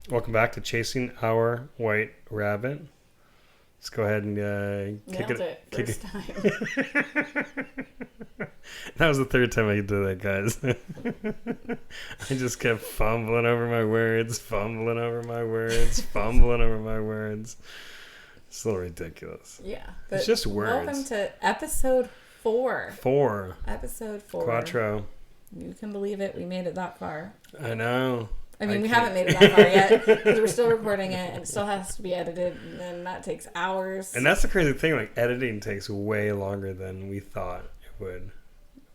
Welcome back to Chasing Our White Rabbit. Let's go ahead and kick Nailed it. it first time. That was the third time I did that, guys. I just kept fumbling over my words. It's a little ridiculous. Yeah. It's just words. Welcome to episode 4. 4. Episode 4. Quattro. You can believe it. We made it that far. I know. I mean, we haven't made it that far yet because we're still recording it and it still has to be edited, and then that takes hours. And that's the crazy thing. Like, editing takes way longer than we thought it would.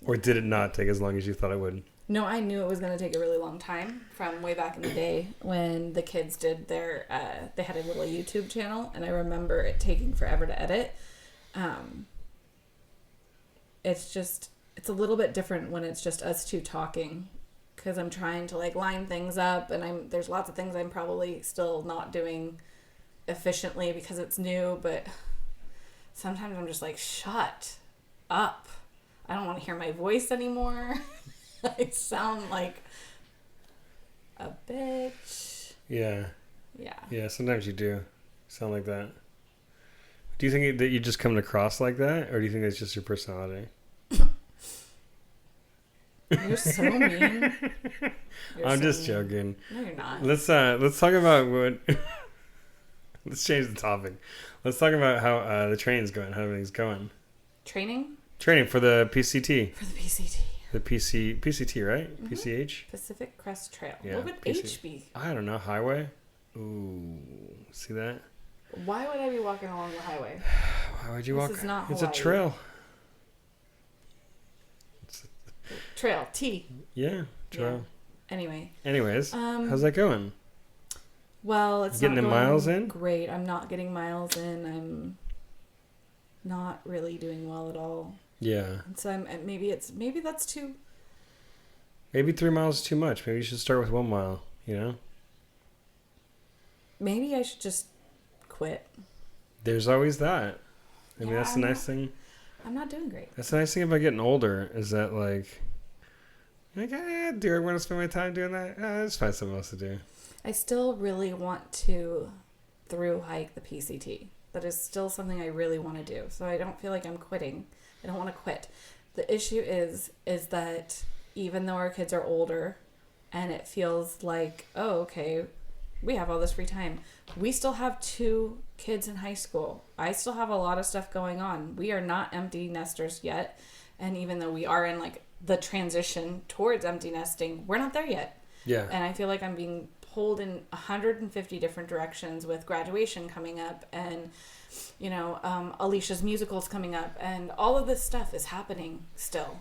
Or did it not take as long as you thought it would? No, I knew it was going to take a really long time from way back in the day when the kids did their, they had a little YouTube channel, and I remember it taking forever to edit. It's a little bit different when it's just us two talking, because I'm trying to like line things up, and there's lots of things I'm probably still not doing efficiently because it's new, but sometimes I'm just like, shut up. I don't want to hear my voice anymore. I sound like a bitch. Yeah. Yeah. Yeah, sometimes you do sound like that. Do you think that you just come across like that, or do you think it's just your personality? You're so mean. I'm just joking. No, you're not. Let's talk about what. Let's change the topic. Let's talk about how the training's going. How everything's going. Training for the PCT. for the PCT. The PCT, right? Mm-hmm. PCH. Pacific Crest Trail. Yeah, What would PC. H be? I don't know. Highway. Ooh, see that? Why would I be walking along the highway? Why would you walk? This is not It's Hawaii. a trail. Trail. T. Yeah, trail. Yeah. Anyway. Anyways, how's that going? Well, it's getting not the going miles in? Great. I'm not getting miles in. I'm not really doing well at all. Yeah. And so maybe that's too. Maybe 3 miles is too much. Maybe you should start with 1 mile. You know. Maybe I should just quit. There's always that. I mean, that's the nice thing. I'm not doing great. That's the nice thing about getting older is that do I want to spend my time doing that? Just find something else to do. I still really want to through hike the PCT. That is still something I really want to do. So I don't feel like I'm quitting. I don't want to quit. The issue is that even though our kids are older and it feels like, oh, okay, we have all this free time, we still have 2 kids in high school. I still have a lot of stuff going on. We are not empty nesters yet. And even though we are in like the transition towards empty nesting, we're not there yet. Yeah. And I feel like I'm being pulled in 150 different directions with graduation coming up and, Alicia's musicals coming up, and all of this stuff is happening still.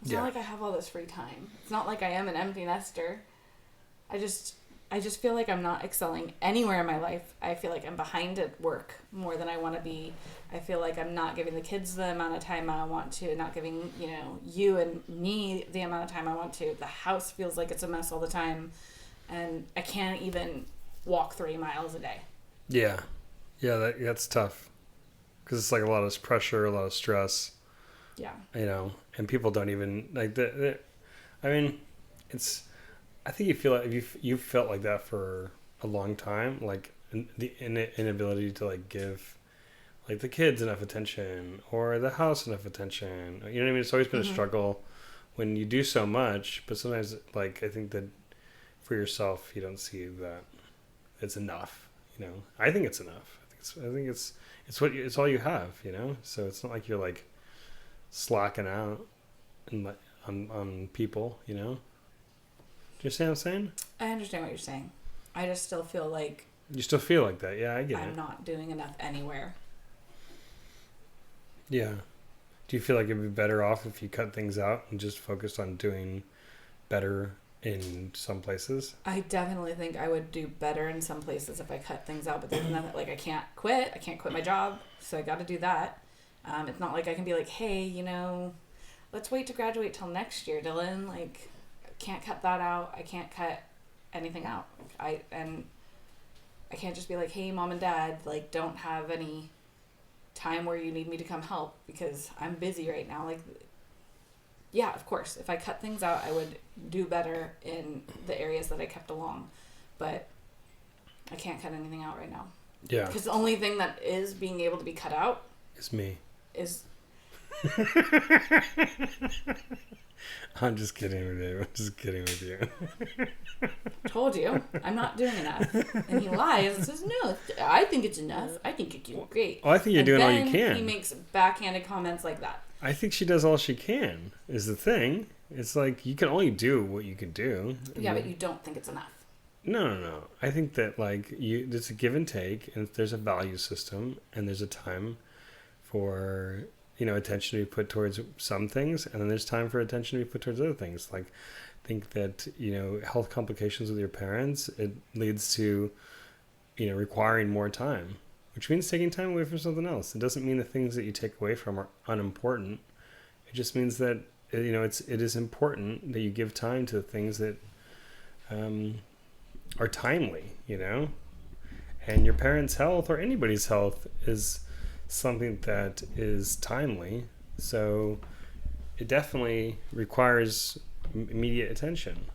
It's not like I have all this free time. It's not like I am an empty nester. I just feel like I'm not excelling anywhere in my life. I feel like I'm behind at work more than I want to be. I feel like I'm not giving the kids the amount of time I want to, not giving, you and me the amount of time I want to. The house feels like it's a mess all the time, and I can't even walk 3 miles a day. Yeah. Yeah, that's tough. Because it's like a lot of pressure, a lot of stress. Yeah. And people don't even, I mean, I think you feel like you've felt like that for a long time, like the inability to like give like the kids enough attention or the house enough attention. You know what I mean? It's always been a struggle when you do so much, but sometimes like I think that for yourself you don't see that it's enough. I think it's enough. I think it's all you have. So it's not like you're like slacking out and on people. Do you understand what I'm saying? I understand what you're saying. I just still feel like... You still feel like that. Yeah, I get it. I'm not doing enough anywhere. Yeah. Do you feel like it'd be better off if you cut things out and just focused on doing better in some places? I definitely think I would do better in some places if I cut things out, but there's nothing... Like, I can't quit. I can't quit my job, so I got to do that. It's not like I can be like, hey, let's wait to graduate till next year, Dylan. Like... Can't cut that out. I can't cut anything out. I can't just be like, hey, mom and dad, like, don't have any time where you need me to come help because I'm busy right now. Like, yeah, of course, if I cut things out, I would do better in the areas that I kept along. but I can't cut anything out right now. Yeah. Because the only thing that is being able to be cut out It's me. is... I'm just kidding with you. I'm just kidding with you. Told you, I'm not doing enough. And he lies and says, no, I think it's enough. I think you're doing great. Well, I think you're doing all you can. He makes backhanded comments like that. I think she does all she can, is the thing. It's like, you can only do what you can do. Yeah, but you don't think it's enough. No. I think that, like, it's a give and take, and there's a value system, and there's a time for, attention to be put towards some things, and then there's time for attention to be put towards other things. Like, I think that, health complications with your parents, it leads to, requiring more time, which means taking time away from something else. It doesn't mean the things that you take away from are unimportant. It just means that, it is important that you give time to the things that are timely, and your parents' health or anybody's health is something that is timely. So it definitely requires immediate attention.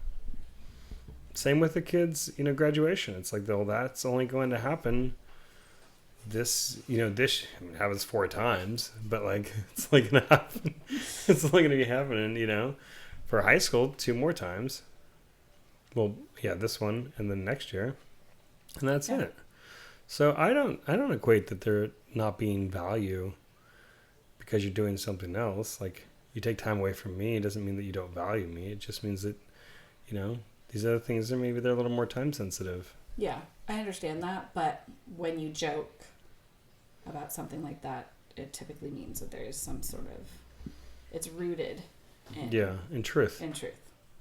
Same with the kids, graduation. It's like, though, that's only going to happen this happens 4 times, but like, it's like gonna happen. It's only gonna be happening, for high school 2 more times. Well, yeah, this one and then next year, and that's it. So I don't equate that there not being value because you're doing something else. Like, you take time away from me, it doesn't mean that you don't value me. It just means that, these other things they're a little more time sensitive. Yeah, I understand that, but when you joke about something like that, it typically means that there is some sort of, it's rooted in truth. In truth.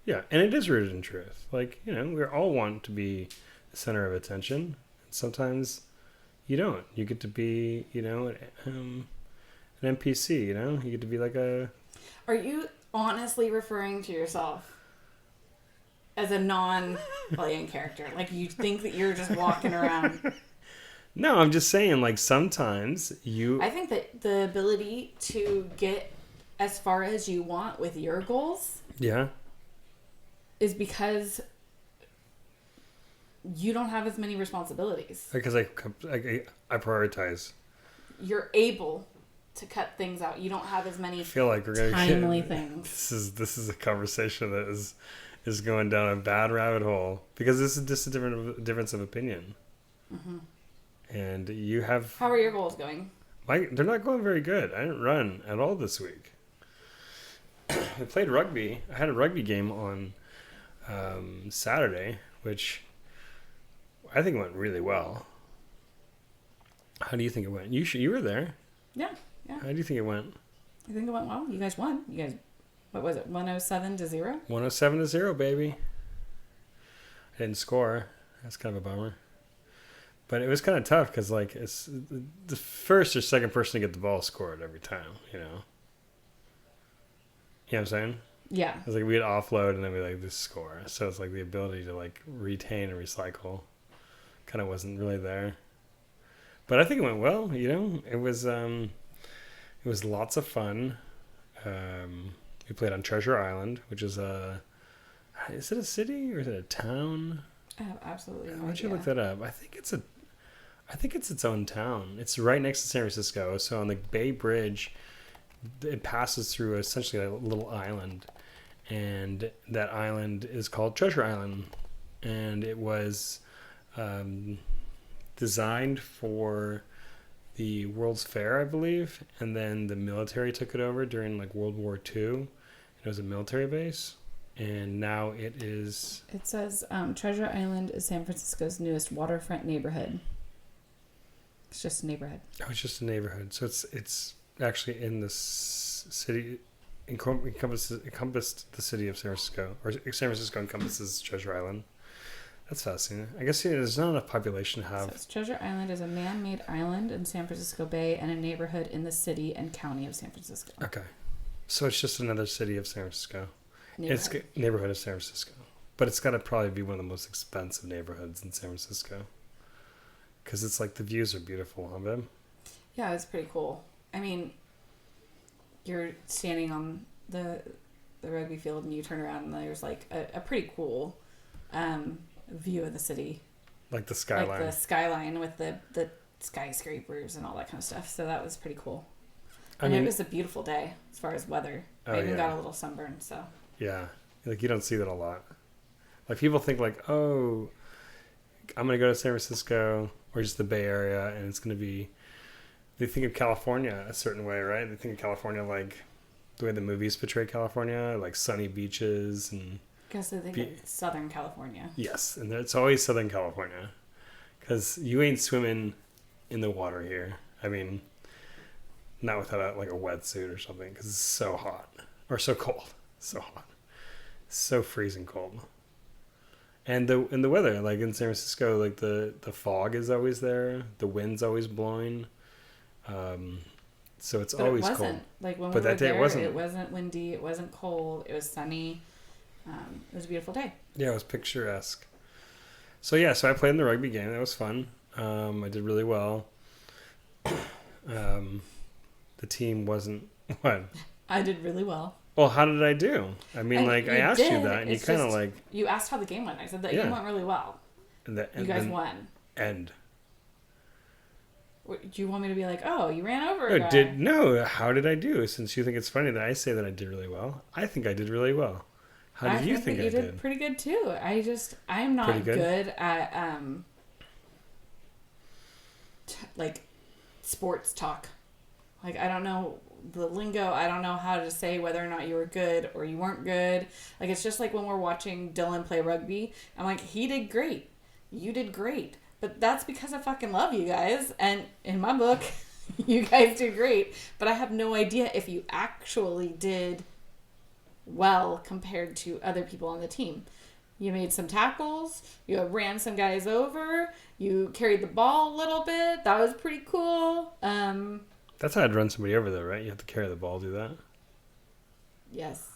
Yeah, and it is rooted in truth. Like, we all want to be the center of attention. And sometimes you don't. You get to be, an NPC, You get to be like a... Are you honestly referring to yourself as a non-playing character? Like, you think that you're just walking around... No, I'm just saying, like, sometimes you... I think that the ability to get as far as you want with your goals... Yeah. ...is because you don't have as many responsibilities. Because I prioritize. You're able to cut things out. You don't have as many I feel like we're gonna timely things. This is a conversation that is going down a bad rabbit hole, because this is just a difference of opinion. Mm-hmm. And you have... How are your goals going? They're not going very good. I didn't run at all this week. I played rugby. I had a rugby game on Saturday, which I think went really well. How do you think it went? You were there. Yeah. How do you think it went? I think it went well. You guys won. What was it? 107-0? 107-0, baby. I didn't score. That's kind of a bummer. But it was kind of tough because, like, it's the first or second person to get the ball scored every time, You know what I'm saying? Yeah. It's like we'd offload and then we this score. So it's like the ability to, like, retain and recycle kind of wasn't really there. But I think it went well, It was lots of fun. We played on Treasure Island, which is is it a city or is it a town? I have absolutely no idea. Why don't you look that up? I think it's its own town. It's right next to San Francisco. So on the Bay Bridge, it passes through essentially a little island, and that island is called Treasure Island, and it was designed for the World's Fair, I believe, and then the military took it over during like World War II. It was a military base, and now it is... It says Treasure Island is San Francisco's newest waterfront neighborhood. It's just a neighborhood. Oh, it's just a neighborhood. So it's actually in the city, encompassed the city of San Francisco, or San Francisco encompasses Treasure Island. That's fascinating. I guess there's not enough population to have... Treasure Island is a man-made island in San Francisco Bay and a neighborhood in the city and county of San Francisco. Okay. So it's just another city of San Francisco. Neighborhood. It's neighborhood of San Francisco. But it's got to probably be one of the most expensive neighborhoods in San Francisco. Because it's like the views are beautiful, huh, babe? Yeah, it's pretty cool. I mean, you're standing on the rugby field and you turn around and there's like a pretty cool view of the city. Like the skyline. Like the skyline with the skyscrapers and all that kind of stuff. So that was pretty cool. And it was a beautiful day as far as weather. I even got a little sunburn, so. Yeah. Like, you don't see that a lot. Like, people think, like, oh, I'm going to go to San Francisco or just the Bay Area, and it's going to be... They think of California a certain way, right? They think of California like the way the movies portray California, like sunny beaches and... Because they think it's Southern California. Yes, and it's always Southern California. Because you ain't swimming in the water here. I mean, not without a wetsuit or something, because it's so hot. Or so cold. So hot. So freezing cold. And the weather, like in San Francisco, like the fog is always there. The wind's always blowing. So it's always cold. It wasn't. Like when we were there, it wasn't windy. It wasn't cold. It was sunny. It was a beautiful day. Yeah, it was picturesque. So I played in the rugby game. That was fun. I did really well. The team wasn't... What? I did really well. Well, how did I do? I mean, I asked you that, and you kind of like... You asked how the game went. I said the game went really well. You guys won. End. Do you want me to be like, oh, you ran over a guy? No, how did I do? Since you think it's funny that I say that I did really well, I think I did really well. How did you think I did? You did pretty good too. I'm not good at like sports talk. Like, I don't know the lingo. I don't know how to say whether or not you were good or you weren't good. Like, it's just like when we're watching Dylan play rugby. I'm like, he did great. You did great. But that's because I fucking love you guys. And in my book, you guys did great. But I have no idea if you actually did well compared to other people on the team. You made some tackles. You ran some guys over. You carried the ball a little bit. That was pretty cool. That's how I'd run somebody over, though, right? You have to carry the ball, do that? Yes.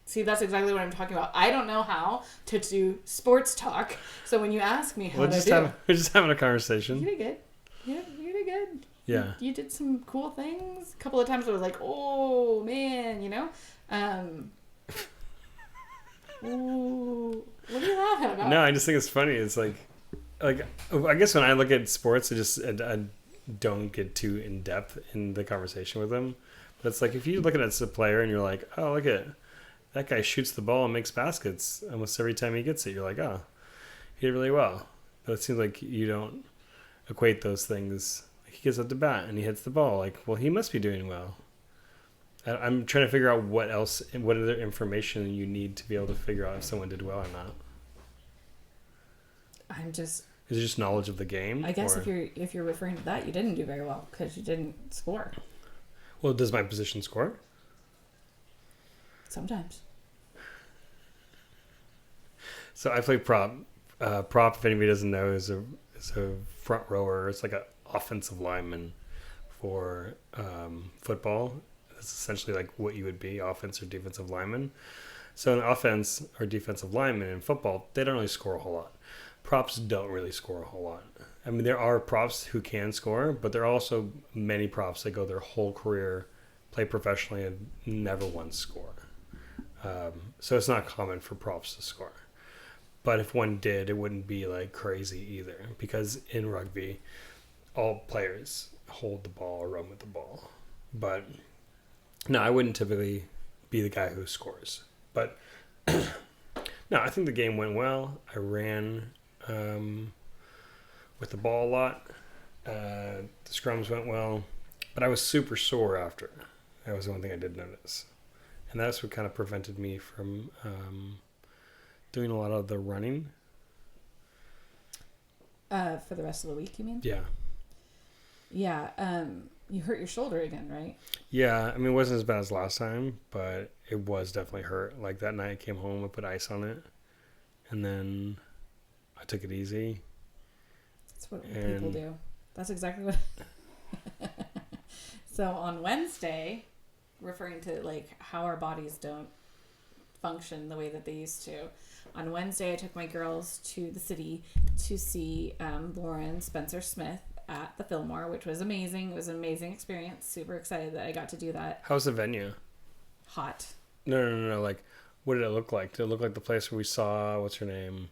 See, that's exactly what I'm talking about. I don't know how to do sports talk. So when you ask me how to do... We're just having a conversation. You did good. Yeah, you did good. Yeah. You did some cool things. A couple of times I was like, oh, man, you know? Ooh, what are you laughing about? No, I just think it's funny. It's like I guess when I look at sports, I don't get too in depth in the conversation with them. But it's like if you look at it as a player and you're like, oh, look at that guy shoots the ball and makes baskets almost every time he gets it. You're like, oh, he did really well. But it seems like you don't equate those things. Like, he gets up the bat and he hits the ball. Like, well, he must be doing well. I'm trying to figure out what other information you need to be able to figure out if someone did well or not. Is it just knowledge of the game? I guess if you're referring to that, you didn't do very well because you didn't score. Well, does my position score? Sometimes. So I play prop. Prop, if anybody doesn't know, is a front rower. It's like an offensive lineman for football. It's essentially like what you would be, offense or defensive lineman. So an offense or defensive lineman in football, they don't really score a whole lot. Props don't really score a whole lot. I mean, there are props who can score, but there are also many props that go their whole career, play professionally, and never once score. So it's not common for props to score. But if one did, it wouldn't be like crazy either, because in rugby, all players hold the ball or run with the ball. But no, I wouldn't typically be the guy who scores. But no, I think the game went well. I ran with the ball a lot. The scrums went well. But I was super sore after. That was the one thing I did notice. And that's what kind of prevented me from doing a lot of the running. For the rest of the week, you mean? Yeah. Yeah. You hurt your shoulder again, right? Yeah. I mean, it wasn't as bad as last time, but it was definitely hurt. Like that night I came home, I put ice on it, and then I took it easy. That's what people do. That's exactly what... So on Wednesday, referring to like how our bodies don't function the way that they used to, on Wednesday I took my girls to the city to see Lauren Spencer Smith at the Fillmore, which was amazing. It was an amazing experience. Super excited that I got to do that. How's the venue? Hot. No. Like, what did it look like? Did it look like the place where we saw, what's her name?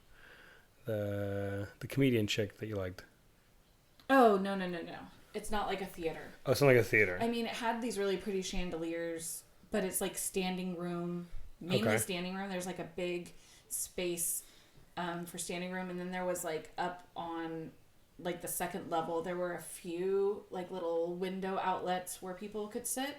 the comedian chick that you liked? Oh, no. It's not like a theater. Oh, it's not like a theater. I mean, it had these really pretty chandeliers, but it's like standing room, mainly standing room. There's like a big space for standing room, and then there was like up on like the second level, there were a few like little window outlets where people could sit,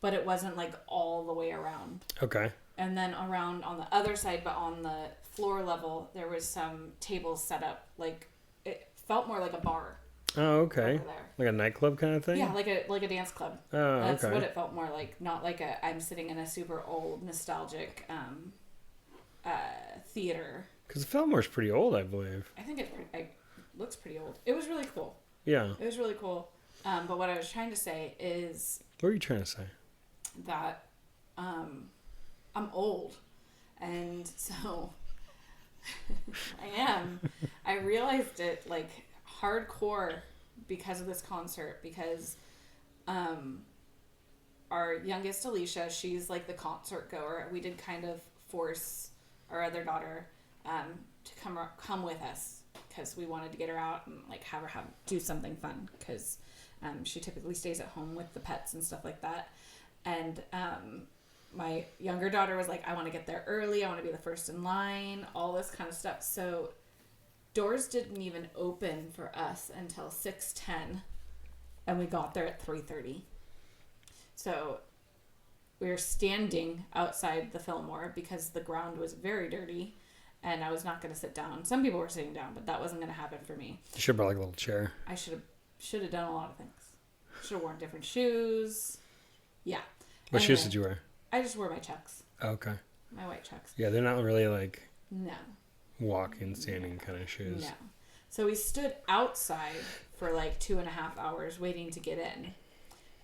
but it wasn't like all the way around. Okay. And then around on the other side, but on the floor level, there was some tables set up. Like it felt more like a bar. Oh, okay. Like a nightclub kind of thing? Yeah, like a dance club. Oh, That's okay. what it felt more like. Not like I'm sitting in a super old, nostalgic theater. Because the Fillmore's pretty old, I believe. I think it looks pretty old. It was really cool. Yeah. It was really cool. But what I was trying to say is... What were you trying to say? That I'm old. And so... I am. I realized it, like, hardcore because of this concert. Because our youngest, Alicia, she's, like, the concert goer. We did kind of force our other daughter to come with us because we wanted to get her out and like have her do something fun because she typically stays at home with the pets and stuff like that. And my younger daughter was like, I want to get there early, I want to be the first in line, all this kind of stuff. So doors didn't even open for us until 6:10, and we got there at 3:30. So we were standing outside the Fillmore because the ground was very dirty and I was not going to sit down. Some people were sitting down, but that wasn't going to happen for me. You should have brought like a little chair. I should have done a lot of things. Should have worn different shoes. Yeah. What shoes did you wear? I just wore my Chucks. Oh, okay. My white Chucks. Yeah, they're not really like no walking, standing kind of shoes. No. So we stood outside for like 2.5 hours waiting to get in.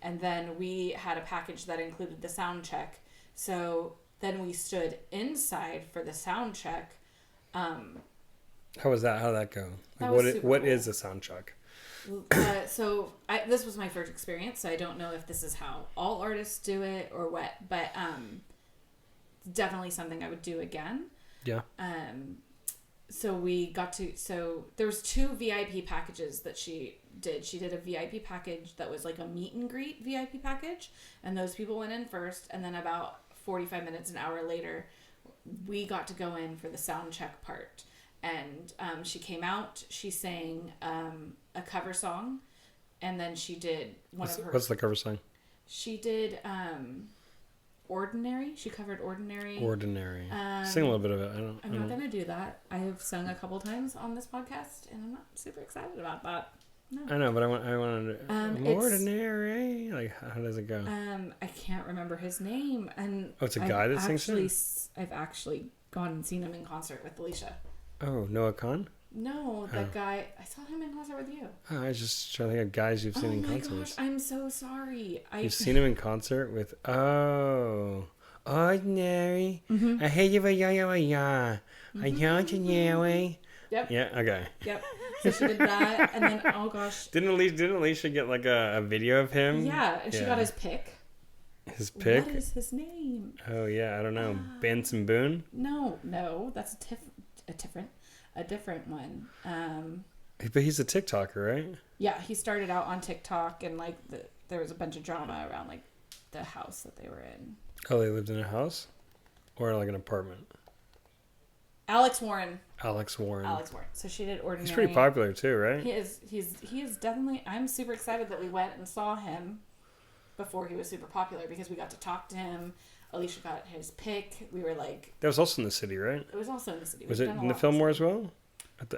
And then we had a package that included the sound check. So then we stood inside for the sound check. How was that? How did that go? Like, what is a sound check? So this was my first experience, so I don't know if this is how all artists do it or what, but definitely something I would do again. Yeah. So there was 2 VIP packages that she did. She did a VIP package that was like a meet and greet VIP package, and those people went in first, and then about 45 minutes, an hour later, we got to go in for the sound check part. And she came out, she sang a cover song, and then she did what's the cover song? She did Ordinary. She covered Ordinary. Ordinary. Sing a little bit of it. I'm not going to do that. I have sung a couple times on this podcast, and I'm not super excited about that. No. I know, but I want to Ordinary. Like, how does it go? I can't remember his name. And it's a guy that sings it? I've actually gone and seen him in concert with Alicia. Oh, Noah Khan? No, that guy. I saw him in concert with you. Oh, I was just trying to think of guys you've seen in concerts. Oh my gosh, I'm so sorry. You've seen him in concert with Ordinary. Mm-hmm. I hate you, yeah. I don't you. Yep. Yeah. Okay. Yep. So she did that, and then oh gosh. Didn't Alicia get like a video of him? Yeah, and she got his pic. His pic? What is his name? Oh yeah, I don't know. Benson Boone? No, that's a different one. But he's a TikToker, right? Yeah, he started out on TikTok, and like there was a bunch of drama around like the house that they were in. Oh, they lived in a house, or like an apartment. Alex Warren. So she did Ordinary. He's pretty popular too, right? He is. He's definitely. I'm super excited that we went and saw him before he was super popular because we got to talk to him. Alicia got his pic. We were like... That was also in the city, right? It was also in the city. Was it in the Fillmore as well?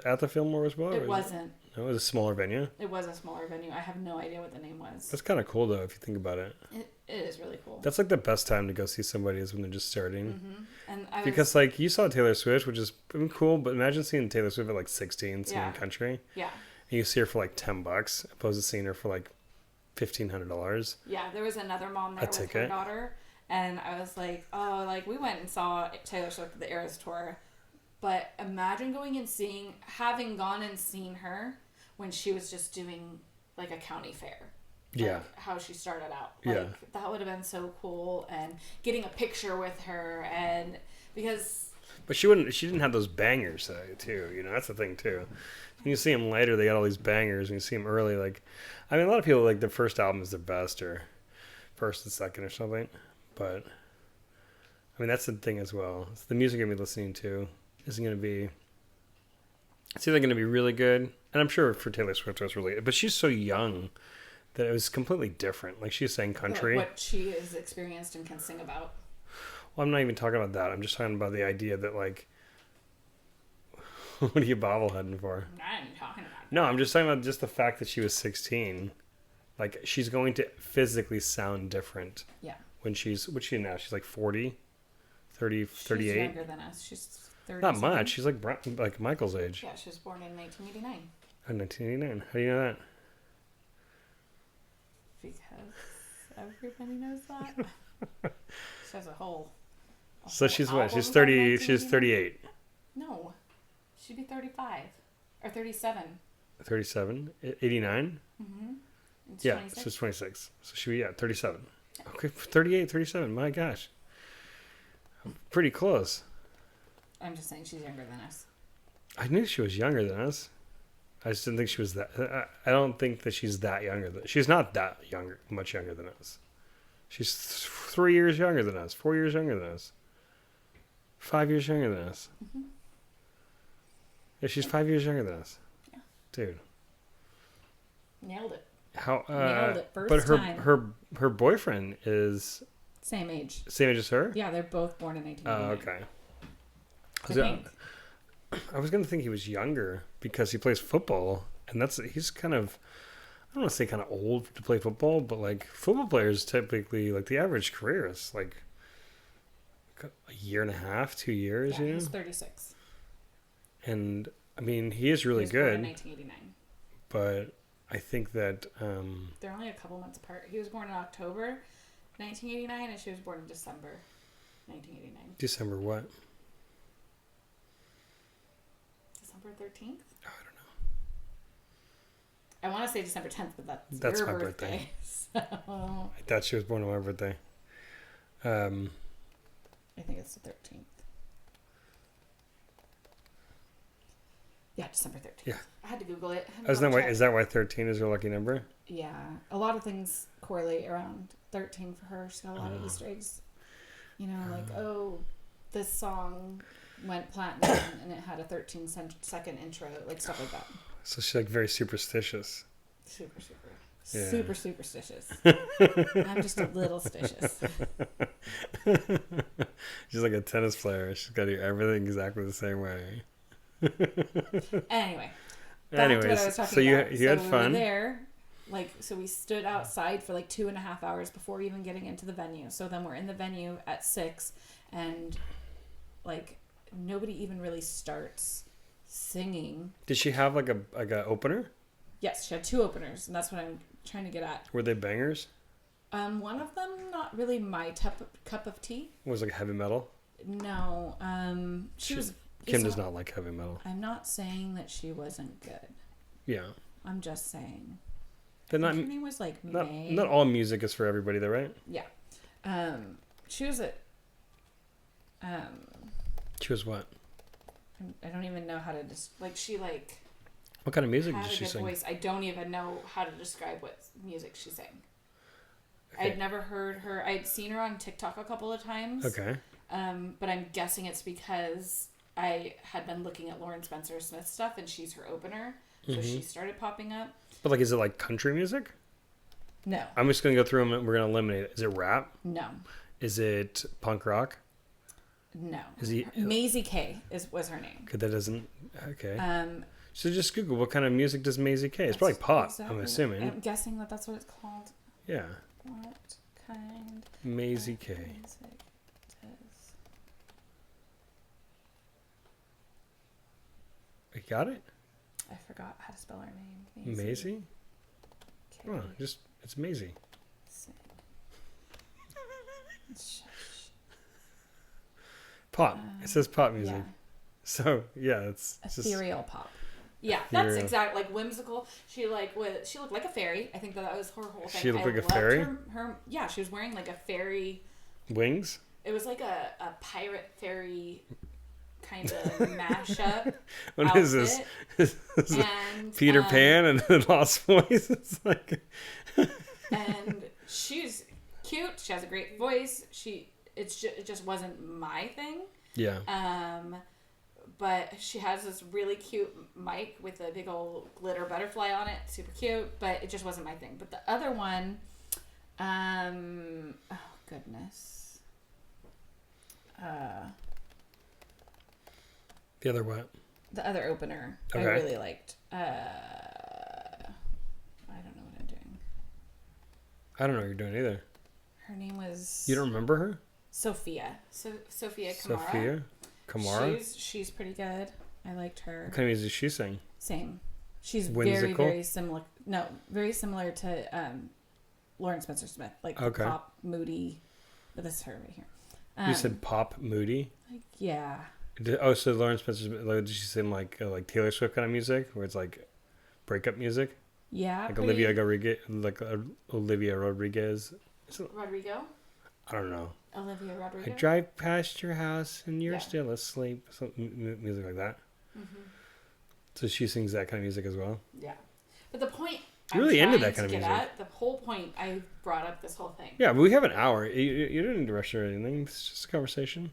At the Fillmore as well? It wasn't. No, it was a smaller venue? It was a smaller venue. I have no idea what the name was. That's kind of cool, though, if you think about it. It is really cool. That's like the best time to go see somebody is when they're just starting. Mm-hmm. And because like you saw Taylor Swift, which is cool, but imagine seeing Taylor Swift at like 16 singing country. Yeah. And you see her for like $10 opposed to seeing her for like $1,500. Yeah, there was another mom there with her daughter. And I was like, oh, like we went and saw Taylor Swift at the Eras Tour. But imagine having gone and seen her when she was just doing like a county fair. Like how she started out. Like that would have been so cool. And getting a picture with her. And because But she wouldn't. She didn't have those bangers too. You know, that's the thing too. When you see them later, they got all these bangers. When you see them early, like, I mean, a lot of people like the first album is their best, or first and second, or something. But I mean, that's the thing as well. It's the music I'm gonna be listening to isn't gonna be. It's either gonna be really good, and I'm sure for Taylor Swift it was really good, but she's so young that it was completely different. Like she's saying country. What she is experienced and can sing about. Well, I'm not even talking about that. I'm just talking about the idea that, like, what are you bobbleheading for? I'm not even talking about that. No, I'm just talking about just the fact that she was 16. Like, she's going to physically sound different. Yeah. When she's, what's she now? She's like 40, 30, 38? She's younger than us. She's 30. Not much. She's like Michael's age. Yeah, she was born in 1989. Oh, 1989. How do you know that? Because everybody knows that. She has a whole. So she's what? She's album 30. from She's 38. No, she'd be 35 or 37. 37. 89. Mm-hmm. Yeah, 26. so it's 26. So she be 37. Okay, 38, 37. My gosh, pretty close. I'm just saying she's younger than us. I knew she was younger than us. I just didn't think she was that. I don't think that she's that younger. She's not that younger, much younger than us. She's 3 years younger than us, 4 years younger than us, 5 years younger than us. Mm-hmm. Yeah, she's 5 years younger than us. Yeah. Dude. Nailed it. How? Nailed it first but time. her boyfriend is Same age. same age as her. Yeah, they're both born in 1989. Oh, okay. I was gonna think he was younger because he plays football, and he's kind of, I don't want to say kind of old to play football, but like football players typically, like the average career is like a year and a half, 2 years. Yeah, you know? he's 36. And I mean, he is really He was born good. in 1989. But I think that They're only a couple months apart. He was born in October 1989, and she was born in December 1989. December what? December 13th? Oh, I don't know. I want to say December 10th, but That's your my birthday. So I thought she was born on my birthday. I think it's the 13th. Yeah, December 13th. Yeah. I had to Google it. Is that why 13 is her lucky number? Yeah. A lot of things correlate around 13 for her. She's got a lot of Easter eggs. You know, like, this song went platinum and it had a 13-second intro, like stuff like that. So she's like very superstitious. Super superstitious. I'm just a little stitious. She's like a tennis player. She's got to do everything exactly the same way. Anyway, back to what I was talking so you about. had we fun. were there, so we stood outside for like 2.5 hours before even getting into the venue. So then we're in the venue at 6, and like nobody even really starts singing. Did she have like a opener? Yes, she had 2 openers, and that's what I'm trying to get at. Were they bangers? One of them not really my cup of tea. Was it like heavy metal? No, she was. Kim does not like heavy metal. I'm not saying that she wasn't good. Yeah. I'm just saying. Her name was like May. Not all music is for everybody, though, right? Yeah. She was She was what? I don't even know how to she like. What kind of music had did a she good sing? voice. I don't even know how to describe what music she sang. Okay. I'd never heard her. I'd seen her on TikTok a couple of times. Okay. But I'm guessing it's because I had been looking at Lauren Spencer Smith stuff, and she's her opener, so she started popping up. But like, is it like country music? No. I'm just gonna go through them and we're gonna eliminate it. Is it rap? No. Is it punk rock? No. Is he Maisie K was her name. Okay, that doesn't. Okay. So just Google what kind of music does Maisie K? It's probably pop. Exactly I'm assuming. I'm guessing that's what it's called. Yeah. What kind Maisie K. of music does? You got it? I forgot how to spell her name. Maisie? K. Oh, it's Maisie. Shush. Pop. It says pop music. Yeah. So yeah, it's Ethereal pop. Yeah, Ethereal. that's exactly like whimsical. She looked like a fairy. I think that was her whole thing. She looked like a loved fairy? Her yeah, she was wearing like a fairy. wings. It was like a pirate fairy kind of mashup What outfit. is this? Is And Peter Pan and the Lost Boys? It's like... and she's cute. She has a great voice. It just wasn't my thing. Yeah. But she has this really cute mic with a big old glitter butterfly on it. Super cute, but it just wasn't my thing. But the other one, oh goodness. The other what? The other opener, Okay. I really liked. I don't know what I'm doing. I don't know what you're doing either. Her name was... You don't remember her? Sophia. Sophia Kamara. Sophia? Kamara? She's pretty good. I liked her. What kind of music does she sing? Same. She's Whimsical? very similar. No, very similar to Lauren Spencer Smith. Like Okay. pop, moody. But this is her right here. You said pop, moody? Like, yeah. So Lauren Spencer, did she sing like Taylor Swift kind of music, where it's like breakup music, Yeah. like Olivia Rodriguez, Olivia Rodriguez? Rodrigo. I don't know. Olivia Rodrigo. I drive past your house and you're Yeah. still asleep. Something music like that. Mm-hmm. So she sings that kind of music as well. Yeah. But the point You're really into that trying kind of to get music. at, the whole point I brought up this whole thing. Yeah, but we have an hour. You don't need to rush or anything. It's just a conversation.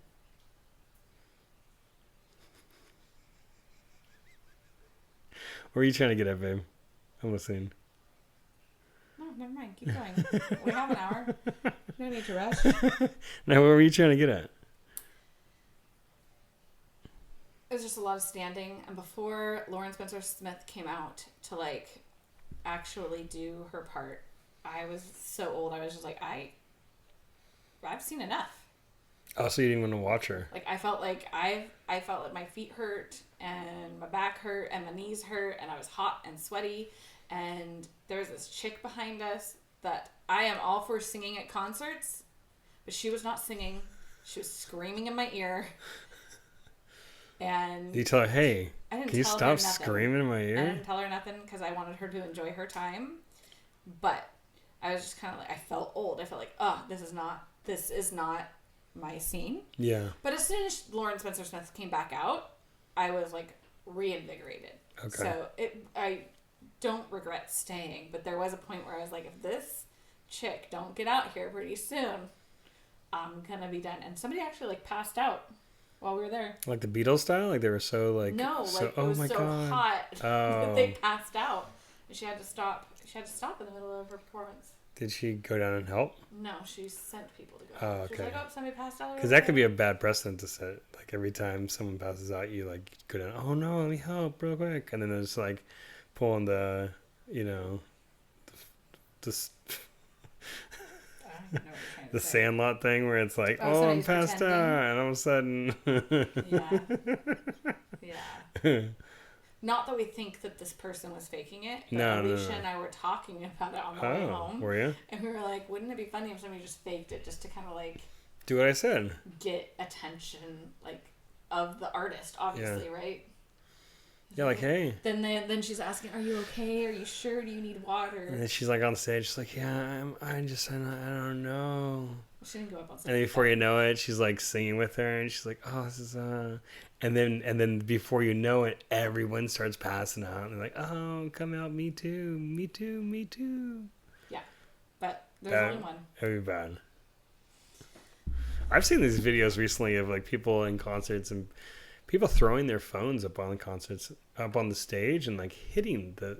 What are you trying to get at, babe? I'm listening. No, never mind. Keep going. We have an hour. No need to rush. Now, what were you trying to get at? It was just a lot of standing, and before Lauren Spencer Smith came out to like actually do her part, I was so old. I was just like, I've seen enough. Oh, so you didn't want to watch her? Like I felt like my feet hurt and my back hurt and my knees hurt and I was hot and sweaty, and there was this chick behind us that I am all for singing at concerts, but she was not singing. She was screaming in my ear. And You tell her, hey, I didn't can you tell her stop nothing. screaming in my I ear? didn't tell her nothing because I wanted her to enjoy her time. But I was just kind of like, I felt old. I felt like, this is not my scene. Yeah. But as soon as Lauren Spencer Smith came back out, I was like reinvigorated. Okay. So I don't regret staying, but there was a point where I was like, if this chick don't get out here pretty soon, I'm gonna be done. And somebody actually like passed out while we were there. Like the Beatles style? Like they were so like... No, so, like it was so hot that they passed out. And she had to stop. She had to stop in the middle of her performance. Did she go down and help? No, she sent people to go. Oh, She was okay. like, somebody passed out. Because that could be a bad precedent to set. Like every time someone passes out, you like go down, oh no, let me help real quick. And then there's like pulling the, this I don't know what you're trying to the say. Sandlot thing where it's like, Oh, I'm somebody's passed pretending. out. And all of a sudden. Yeah. Not that we think that this person was faking it, but No, Alicia no. and I were talking about it on the way home. Were you? And we were like, wouldn't it be funny if somebody just faked it just to kind of like Do what I said. get attention like of the artist, obviously, right? Yeah, like, hey. Then she's asking, "Are you okay? Are you sure? Do you need water?" And then she's like on stage, she's like, yeah, I don't know. She didn't go up on stage. And then before you know it, she's like singing with her, and she's like, "Oh, this is and then before you know it, everyone starts passing out, and they're like, "Oh, come out, me too, me too, me too." Yeah, but there's only one. That'd be bad. I've seen these videos recently of like people in concerts and people throwing their phones up on the concerts, up on the stage, and like hitting the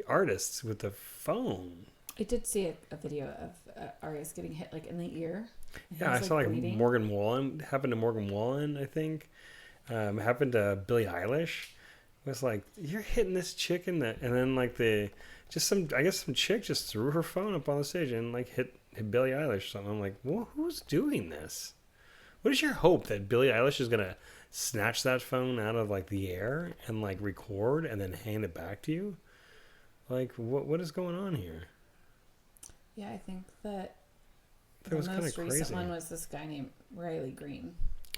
artists with the phone. I did see a video of Arias getting hit like in the ear. Yeah, I saw like bleeding. Morgan Wallen. Happened to Morgan Wallen, I think. Happened to Billie Eilish. It was like, you're hitting this chick in the... And then like some chick just threw her phone up on the stage and like hit Billie Eilish or something. I'm like, well, who's doing this? What is your hope that Billie Eilish is going to snatch that phone out of like the air and like record and then hand it back to you? Like, what is going on here? Yeah, I think that That was kind of most crazy. recent one was this guy named Riley Green.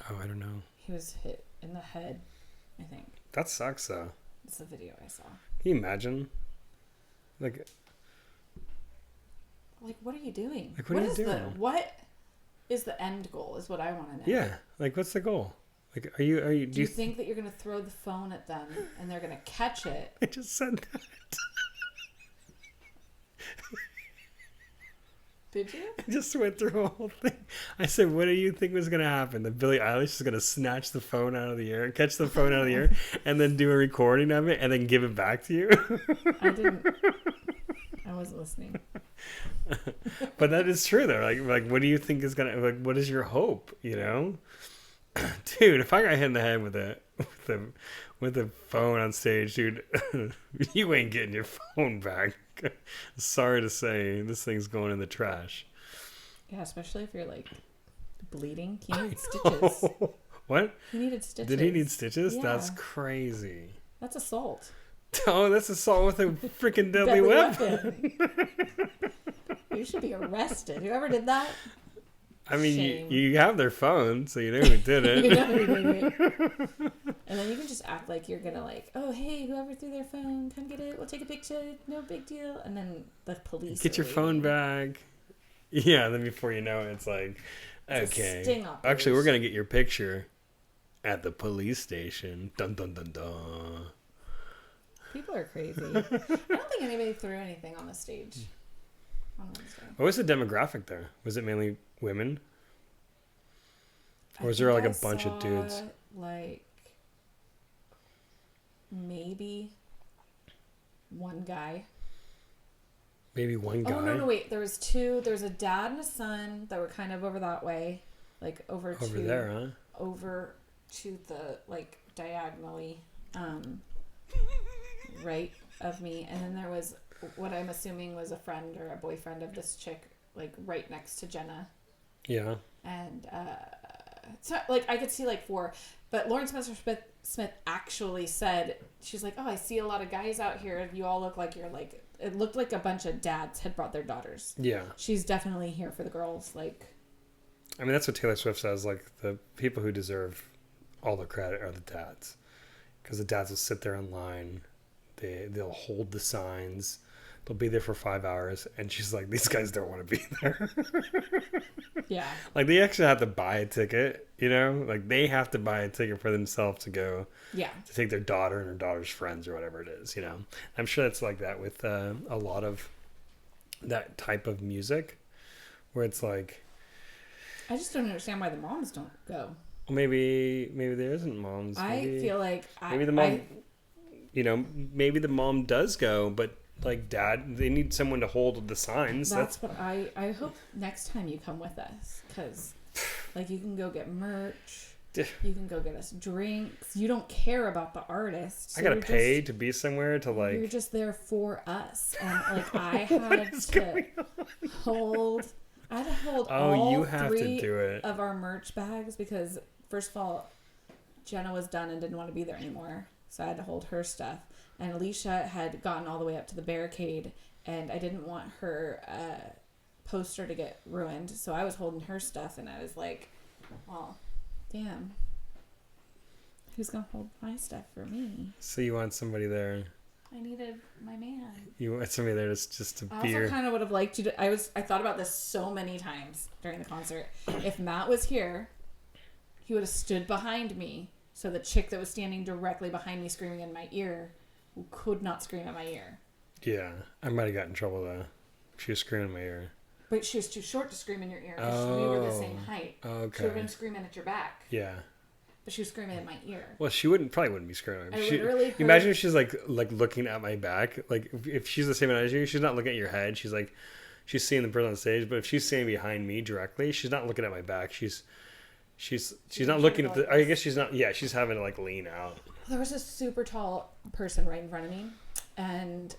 Oh, I don't know. He was hit in the head, I think. That sucks, though. It's the video I saw. Can you imagine? Like, what are you doing? Like, what are you doing? What is the end goal is what I want to know. yeah. Like, what's the goal? Like, are you? Do you think that you're gonna throw the phone at them and they're gonna catch it? I just said that. Did you? I just went through a whole thing. I said, what do you think was going to happen? That Billie Eilish is going to snatch the phone out of the air, catch the phone out of the air, and then do a recording of it and then give it back to you? I didn't. I wasn't listening. But that is true, though. Like, what do you think is going to, like, what is your hope, you know? Dude, if I got hit in the head with a phone on stage, dude, you ain't getting your phone back. Sorry to say, this thing's going in the trash. Yeah, especially if you're like bleeding. He needed stitches. What? He needed stitches. Did he need stitches? Yeah. That's crazy. That's assault. Oh, that's assault with a freaking deadly weapon. You should be arrested. Whoever did that. I mean, you have their phone, so you know who did it. You know who did it. And then you can just act like you're gonna like, oh hey, whoever threw their phone, come get it. We'll take a picture. No big deal. And then the police get your phone back. Yeah. Then before you know it, it's like, it's okay, a sting operation. Actually, we're gonna get your picture at the police station. Dun dun dun dun. People are crazy. I don't think anybody threw anything on the stage on Wednesday. What was the demographic there? Was it mainly women? Or was there like a bunch of dudes? Like maybe one guy. Maybe one guy? Oh, no, wait. There was two. There was a dad and a son that were kind of over that way. Like over there, huh? Over to the, like, diagonally right of me. And then there was what I'm assuming was a friend or a boyfriend of this chick, like, right next to Jenna. Yeah. And so, like, I could see like four, but Lauren Smith actually said, she's like, oh, I see a lot of guys out here. You all look like you're like, it looked like a bunch of dads had brought their daughters. Yeah. She's definitely here for the girls. Like, I mean, that's what Taylor Swift says. Like, the people who deserve all the credit are the dads, because the dads will sit there in line. They'll hold the signs. They'll be there for 5 hours, and she's like, these guys don't want to be there. yeah. Like, they actually have to buy a ticket, you know? Like, they have to buy a ticket for themselves to go. Yeah. To take their daughter and her daughter's friends or whatever it is, you know? I'm sure it's like that with a lot of that type of music, where it's like... I just don't understand why the moms don't go. Well, maybe there isn't moms. I feel like... Maybe the mom... You know, maybe the mom does go, but like dad, they need someone to hold the signs. That's what I hope next time you come with us, because like you can go get merch, you can go get us drinks. You don't care about the artist. So I gotta pay to be somewhere to like. You're just there for us, and like I had to hold. I had to hold all three of our merch bags because first of all, Jenna was done and didn't want to be there anymore. So I had to hold her stuff. And Alicia had gotten all the way up to the barricade, and I didn't want her poster to get ruined. So I was holding her stuff, and I was like, well, damn. Who's going to hold my stuff for me? So you want somebody there. I needed my man. You want somebody there just to be I also kind of would have liked you to... I thought about this so many times during the concert. If Matt was here, he would have stood behind me. So the chick that was standing directly behind me screaming in my ear could not scream in my ear. Yeah. I might have gotten in trouble though. She was screaming in my ear. But she was too short to scream in your ear because we were the same height. Okay. She would have been screaming at your back. Yeah. But she was screaming in my ear. Well, she probably wouldn't be screaming. Imagine if she's like looking at my back. Like if she's the same height as you, she's not looking at your head. She's seeing the person on stage. But if she's standing behind me directly, she's not looking at my back. She's not looking at the... I guess she's not... Yeah, she's having to, like, lean out. There was a super tall person right in front of me, and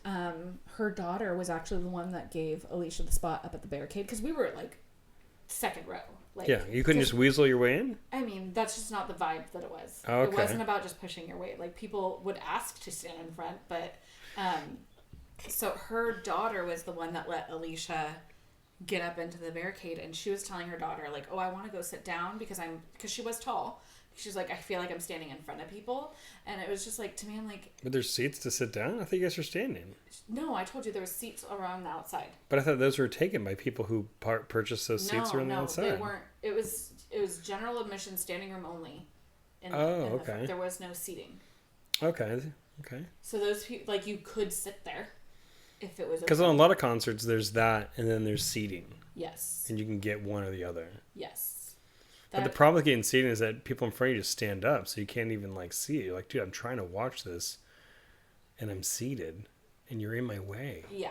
her daughter was actually the one that gave Alicia the spot up at the barricade, because we were, like, second row. Like, yeah, you couldn't just weasel your way in? I mean, that's just not the vibe that it was. Oh, okay. It wasn't about just pushing your weight. Like, people would ask to stand in front, but... so her daughter was the one that let Alicia... get up into the barricade, and she was telling her daughter like, oh, I want to go sit down because she was tall. She's like, I feel like I'm standing in front of people, and it was just like, to me, I'm like, but there's seats to sit down? I thought you guys were standing. No, I told you there was seats around the outside. But I thought those were taken by people who purchased those seats around the outside. They weren't. It was general admission, standing room only. Okay. There was no seating. Okay. So those people, like, you could sit there if it was. Because on a lot of concerts, there's that, and then there's seating. Yes. And you can get one or the other. Yes. But the problem with getting seating is that people in front of you just stand up, so you can't even like see it. You're like, dude, I'm trying to watch this, and I'm seated, and you're in my way. Yeah.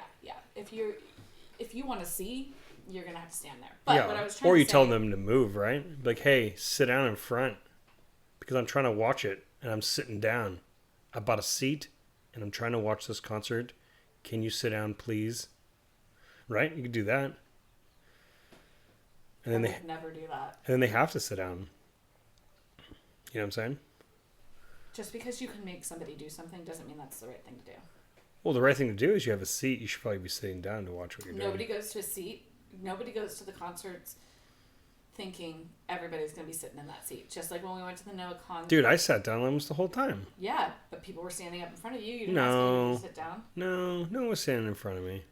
If you want to see, you're gonna have to stand there. But what I was trying or to you say, tell them to move, right? Like, hey, sit down in front, because I'm trying to watch it, and I'm sitting down. I bought a seat, and I'm trying to watch this concert. Can you sit down, please? Right? You could do that. And then I would never do that. And then they have to sit down. You know what I'm saying? Just because you can make somebody do something doesn't mean that's the right thing to do. Well, the right thing to do is you have a seat. You should probably be sitting down to watch what you're doing. Nobody goes to a seat. Nobody goes to the concerts thinking everybody's going to be sitting in that seat. Just like when we went to the Noah concert. Dude, I sat down almost the whole time. Yeah, but people were standing up in front of you. You didn't ask anybody to sit down. No one was standing in front of me.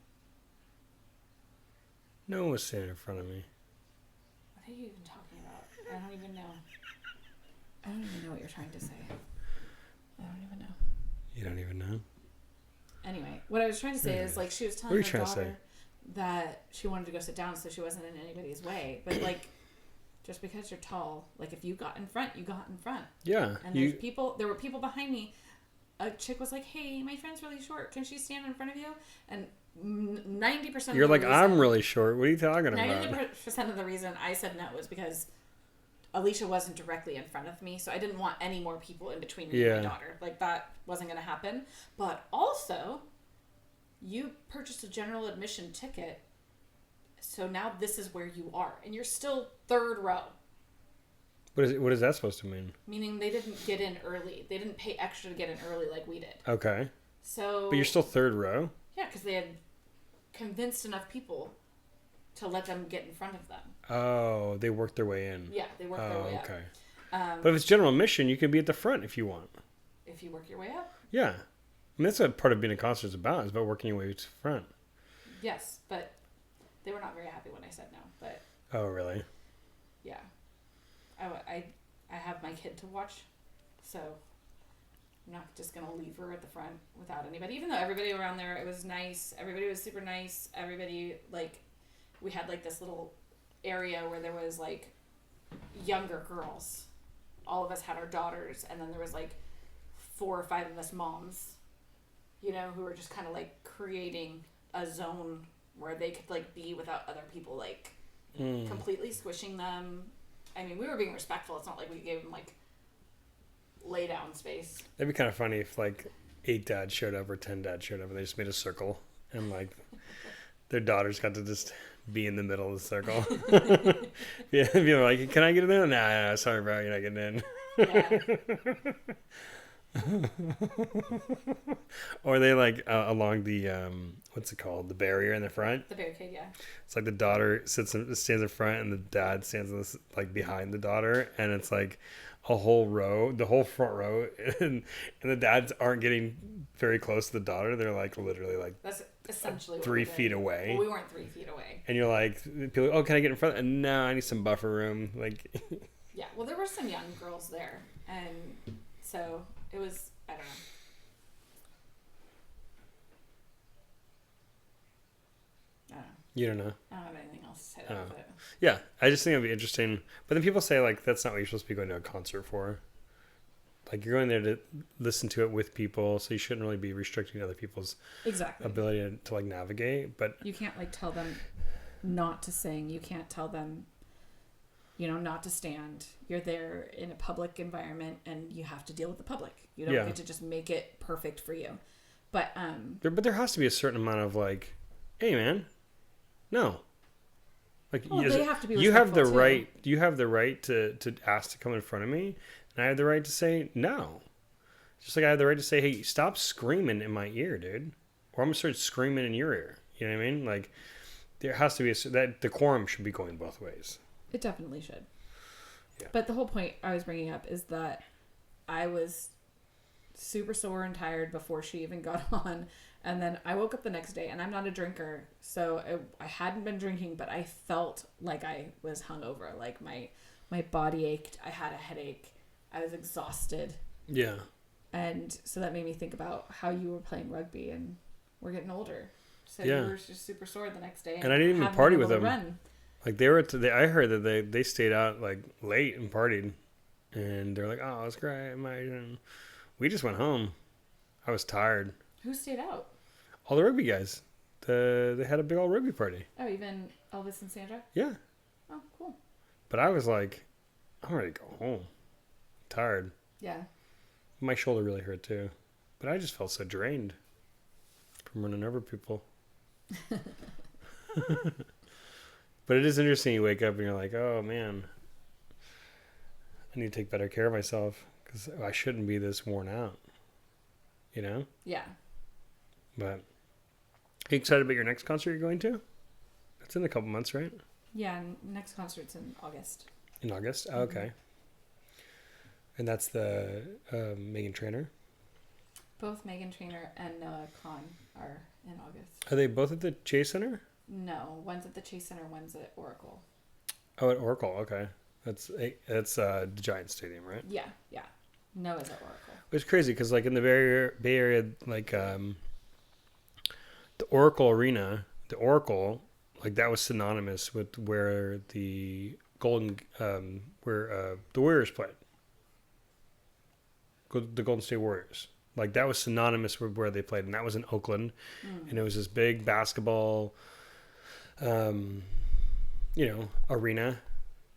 No one was standing in front of me. What are you even talking about? I don't even know. I don't even know what you're trying to say. I don't even know. You don't even know? Anyway, what I was trying to say is, like, she was telling her daughter that she wanted to go sit down so she wasn't in anybody's way. But, like, just because you're tall, like, if you got in front, you got in front. Yeah. And there were people behind me. A chick was like, hey, my friend's really short. Can she stand in front of you? And 90% You're of the like, reason, I'm really short. What are you talking about? 90% of the reason I said no was because Alicia wasn't directly in front of me, so I didn't want any more people in between me and my daughter. Like, that wasn't going to happen. But also, you purchased a general admission ticket, so now this is where you are. And you're still third row. What is that supposed to mean? Meaning they didn't get in early. They didn't pay extra to get in early like we did. Okay. So. But you're still third row? Yeah, because they had convinced enough people to let them get in front of them. Oh, they worked their way in. Yeah, they worked their way up. Okay. But if it's general admission, you can be at the front if you want. If you work your way up? Yeah. I mean, that's what part of being a concert is about. It's about working your way to the front. Yes, but they were not very happy when I said no. But oh, really? Yeah. I have my kid to watch, so I'm not just going to leave her at the front without anybody. Even though everybody around there, it was nice. Everybody was super nice. Everybody, like, we had, like, this little area where there was, like, younger girls. All of us had our daughters, and then there was, like, 4 or 5 of us moms, you know, who were just kind of, like, creating a zone where they could, like, be without other people, like, completely squishing them. I mean, we were being respectful. It's not like we gave them, like, lay down space. That'd be kind of funny if, like, 8 dads showed up or 10 dads showed up and they just made a circle and, like, their daughters got to just be in the middle of the circle. Yeah, people are like, can I get in there? Nah, sorry, bro, you're not getting in. Yeah. Or they, like, along the, what's it called? The barrier in the front? The barricade, yeah. It's like the daughter stands in front and the dad stands in this, like, behind the daughter, and it's like a whole row, the whole front row, and the dads aren't getting very close to the daughter. They're, like, literally, like, that's essentially 3 feet away. Well, we weren't 3 feet away. And you're like, people, oh, can I get in front? And no, I need some buffer room. Like, yeah, well, there were some young girls there, and so it was, I don't know. You don't know. I don't have anything else to say about it. Yeah, I just think it'd be interesting. But then people say, like, that's not what you're supposed to be going to a concert for. Like, you're going there to listen to it with people, so you shouldn't really be restricting other people's ability to like, navigate. But you can't, like, tell them not to sing. You can't tell them, you know, not to stand. You're there in a public environment, and you have to deal with the public. You don't get to just make it perfect for you. But there has to be a certain amount of, like, hey, man, no. Like, they have to be. You have the right. You have the right to ask to come in front of me, and I have the right to say no. Just like I have the right to say, hey, stop screaming in my ear, dude, or I'm gonna start screaming in your ear. You know what I mean? Like, there has to be that decorum should be going both ways. It definitely should. Yeah. But the whole point I was bringing up is that I was super sore and tired before she even got on. And then I woke up the next day, and I'm not a drinker, so I hadn't been drinking, but I felt like I was hungover. Like, my body ached. I had a headache. I was exhausted. Yeah. And so that made me think about how you were playing rugby, and we're getting older. So Yeah. you were just super sore the next day. And I didn't even haven't party been with able to them. run. Like I heard that they stayed out like late and partied, and they're like, "Oh, it's great." We just went home. I was tired. Who stayed out? All the rugby guys. They had a big old rugby party. Oh, even Elvis and Sandra? Yeah. Oh, cool. But I was like, I'm ready to go home. Tired. Yeah. My shoulder really hurt too. But I just felt so drained from running over people. But it is interesting. You wake up and you're like, oh man, I need to take better care of myself because I shouldn't be this worn out. You know? Yeah. But are you excited about your next concert you're going to? It's in a couple months, right? Yeah, next concert's in August. In August? Oh, okay. And that's the Megan Trainor? Both Megan Trainor and Noah Kahn are in August. Are they both at the Chase Center? No, one's at the Chase Center, one's at Oracle. Oh, at Oracle. Okay. That's the Giant Stadium, right? Yeah. Noah's at Oracle. It's crazy because like in the Bay Area, like the Oracle Arena, the Oracle, like that was synonymous with where the the Warriors played. The Golden State Warriors. Like that was synonymous with where they played, and that was in Oakland, and it was this big basketball, arena.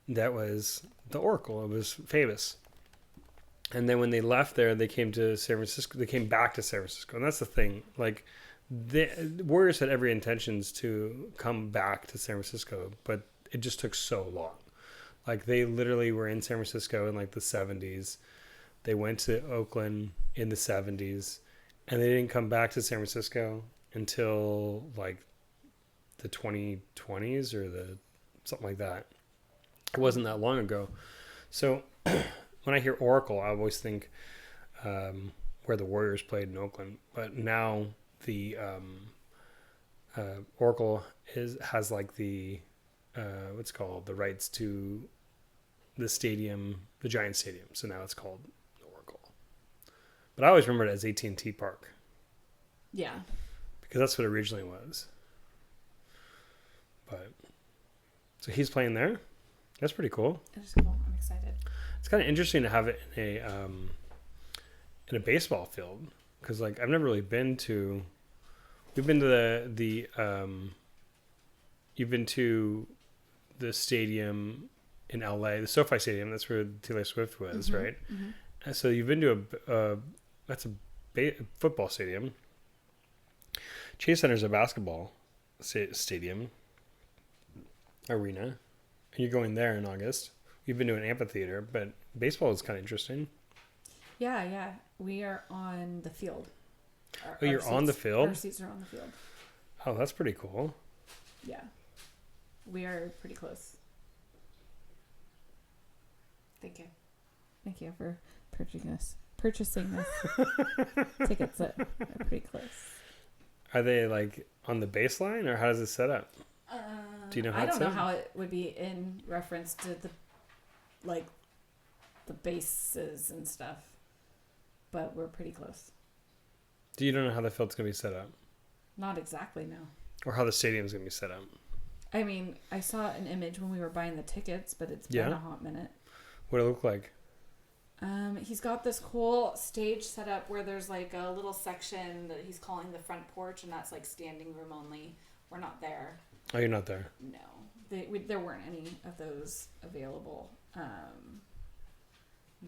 That was the Oracle. It was famous. And then when they left there, they came to San Francisco. They came back to San Francisco, and that's the thing. Like the Warriors had every intentions to come back to San Francisco, but it just took so long. Like they literally were in San Francisco in like the 70s. They went to Oakland in the 70s, and they didn't come back to San Francisco until like the 2020s or something like that. It wasn't that long ago. So when I hear Oracle, I always think where the Warriors played in Oakland. But now the Oracle has like the what's called the rights to the stadium, the Giant Stadium. So now it's called Oracle. But I always remember it as AT&T Park. Yeah. Because that's what it originally was. But so he's playing there. That's pretty cool. It is cool. I'm excited. It's kind of interesting to have it in a baseball field because like I've never really been to. We've been to you've been to the stadium in LA, the SoFi Stadium. That's where Taylor Swift was, right? Mm-hmm. And so you've been to that's a football stadium. Chase Center is a basketball stadium arena. And you're going there in August. You've been to an amphitheater, but baseball is kind of interesting. Yeah. We are on the field. You're on the field? Our seats are on the field. Oh, that's pretty cool. Yeah. We are pretty close. Thank you for purchasing this tickets that are pretty close. Are they like on the baseline or how does it set up? Do you know how I don't know how it would be in reference to the bases and stuff, but we're pretty close. Do you don't know how the field's going to be set up? Not exactly, no. Or how the stadium's going to be set up? I mean, I saw an image when we were buying the tickets, but it's been a hot minute. What do it look like? He's got this cool stage set up where there's like a little section that he's calling the front porch, and that's like standing room only. We're not there. Oh, you're not there? No. There weren't any of those available.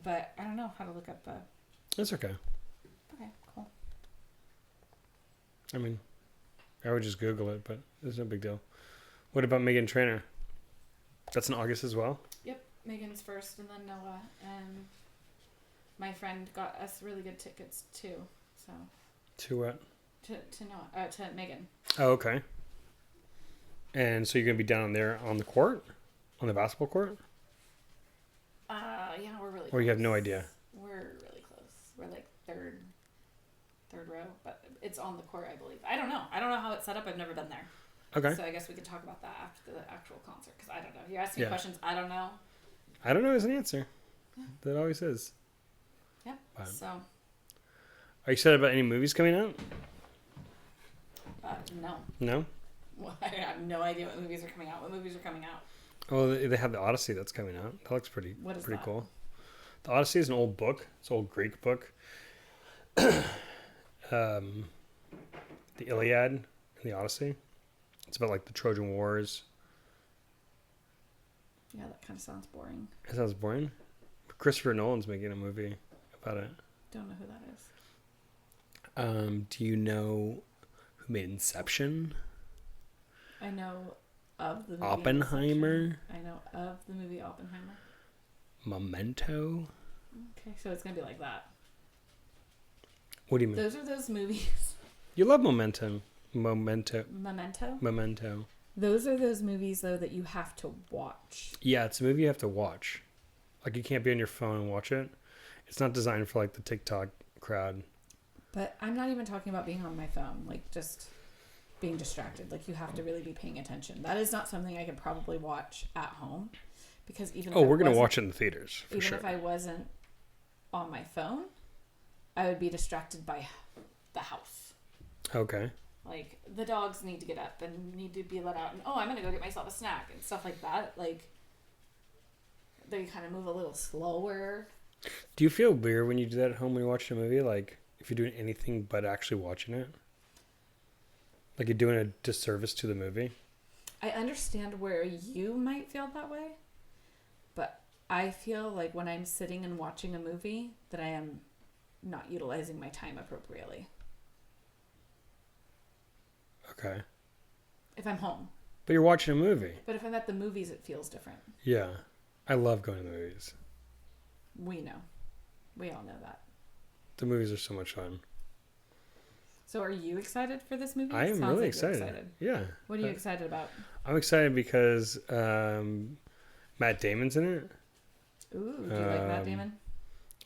But I don't know how to look up the... That's okay. Okay, cool. I mean, I would just Google it, but there's no big deal. What about Megan Trainor? That's in August as well? Yep. Megan's first, and then Noah. And my friend got us really good tickets, too. So... To what? To Noah. To Megan. Oh, okay. And so you're going to be down there on the court? On the basketball court? Yeah, we're really close. Or you have no idea? We're really close. We're like third row, but it's on the court, I believe. I don't know how it's set up. I've never been there. Okay. So I guess we could talk about that after the actual concert, because I don't know. You're asking questions I don't know. I don't know is an answer. That always is. Yep. Wow. So, Are you excited about any movies coming out? no. No? Well, I have no idea what movies are coming out. What movies are coming out? Well, they have the Odyssey that's coming out. That looks pretty What is pretty that? cool. The Odyssey is an old book. It's an old Greek book. The Iliad and the Odyssey. It's about like the Trojan Wars. Yeah, that kind of sounds boring. It sounds boring. Christopher Nolan's making a movie about it. Don't know who that is. Do you know who made Inception? I know of the movie Oppenheimer? Inception. I know of the movie Oppenheimer. Memento? Okay, so it's gonna be like that. What do you mean? Those are those movies. You love Memento. Memento. Memento? Memento. Those are those movies, though, that you have to watch. Yeah, it's a movie you have to watch. Like, you can't be on your phone and watch it. It's not designed for, like, the TikTok crowd. But I'm not even talking about being on my phone. Like, just being distracted. Like, you have to really be paying attention. That is not something I could probably watch at home. Because even if we're going to watch it in the theaters, for sure. Even if I wasn't on my phone, I would be distracted by the house. Okay. Like, the dogs need to get up and need to be let out. And, I'm going to go get myself a snack and stuff like that. Like, they kind of move a little slower. Do you feel weird when you do that at home when you're watching a movie? Like, if you're doing anything but actually watching it? Like, you're doing a disservice to the movie? I understand where you might feel that way. But I feel like when I'm sitting and watching a movie that I am not utilizing my time appropriately. Okay. If I'm home. But you're watching a movie. But if I'm at the movies, it feels different. Yeah. I love going to the movies. We know. We all know that. The movies are so much fun. So are you excited for this movie? I am Sounds really like excited. Yeah. What are you excited about? I'm excited because Matt Damon's in it. Ooh, do you like Matt Damon?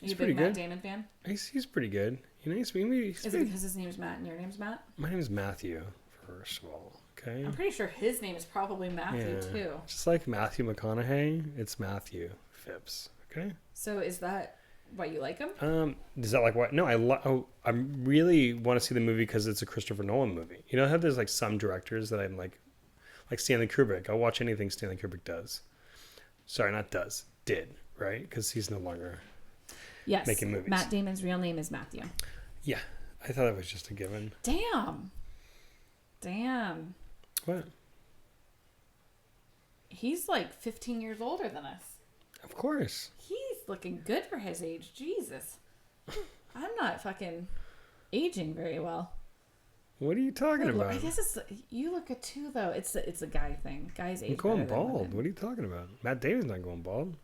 Are you a pretty big Matt good. Damon fan? He's pretty good. You know, he's Is it because his name's Matt and your name's Matt? My name's Matthew, first of all. Okay. I'm pretty sure his name is probably Matthew too. Just like Matthew McConaughey, it's Matthew Phipps. Okay. So is that why you like him? Is that like what? No, I really want to see the movie because it's a Christopher Nolan movie. You know how there's like some directors that I'm like Stanley Kubrick. I'll watch anything Stanley Kubrick does. Sorry, not does. Did, right? Because he's no longer making movies. Matt Damon's real name is Matthew. Yeah, I thought that was just a given. Damn. What? He's like 15 years older than us. Of course. He's looking good for his age. Jesus. I'm not fucking aging very well. What are you talking about? I guess you look good too, though. It's a guy thing. Guys age. I'm going better than bald. women. What are you talking about? Matt Damon's not going bald.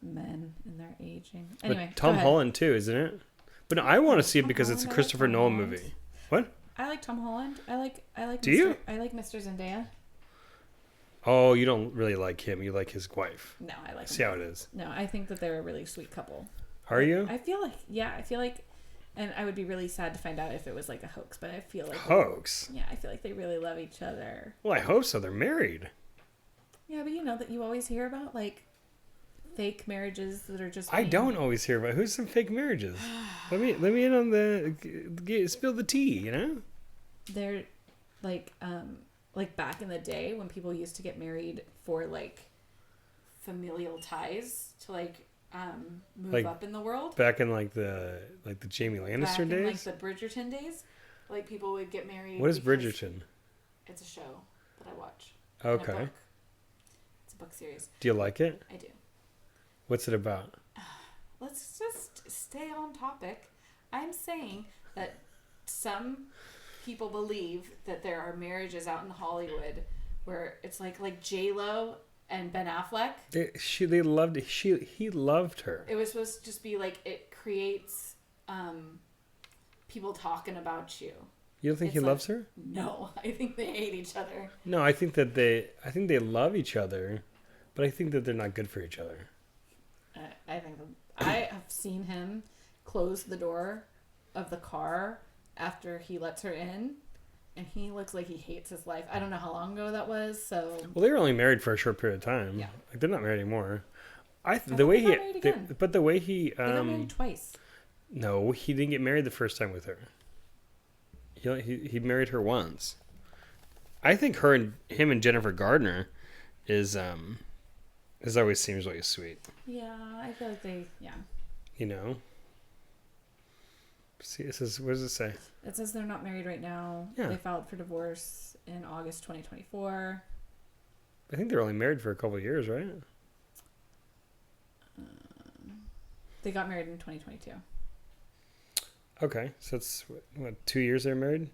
Men and their aging. Anyway, but Tom Holland too, isn't it? But no, I want to see it because it's a Christopher Nolan movie. What? I like Tom Holland. I like. Do you? I like Mr. Zendaya. Oh, you don't really like him. You like his wife. No, I like. See how it is. No, I think that they're a really sweet couple. Are you? I feel like, and I would be really sad to find out if it was like a hoax. But I feel like hoax. Yeah, I feel like they really love each other. Well, I hope so. They're married. Yeah, but you know that you always hear about like fake marriages that are just. I don't always hear about who's some fake marriages. let me in on spill the tea. You know. They're like back in the day when people used to get married for like familial ties to move up in the world. Back in like the Jamie Lannister days. Like the Bridgerton days, like people would get married. What is Bridgerton? It's a show that I watch. Okay. It's a book series. Do you like it? I do. What's it about? Let's just stay on topic. I'm saying that some people believe that there are marriages out in Hollywood where it's like J-Lo and Ben Affleck. He loved her. It was supposed to just be like it creates people talking about you. You don't think he loves her? No, I think they hate each other. No, I think they love each other, but I think that they're not good for each other. I think I have seen him close the door of the car after he lets her in, and he looks like he hates his life. I don't know how long ago that was, so... Well, they were only married for a short period of time. Yeah. Like, they're not married anymore. The way they got married again. but the way he They got married twice. no, he didn't get married the first time with her. He married her once. I think him and Jennifer Gardner is always seems really sweet. Yeah, I feel like yeah. You know. See, it says, what does it say? It says they're not married right now. Yeah. They filed for divorce in August 2024. I think they're only married for a couple of years, right? They got married in 2022. Okay, so it's what 2 years they're married,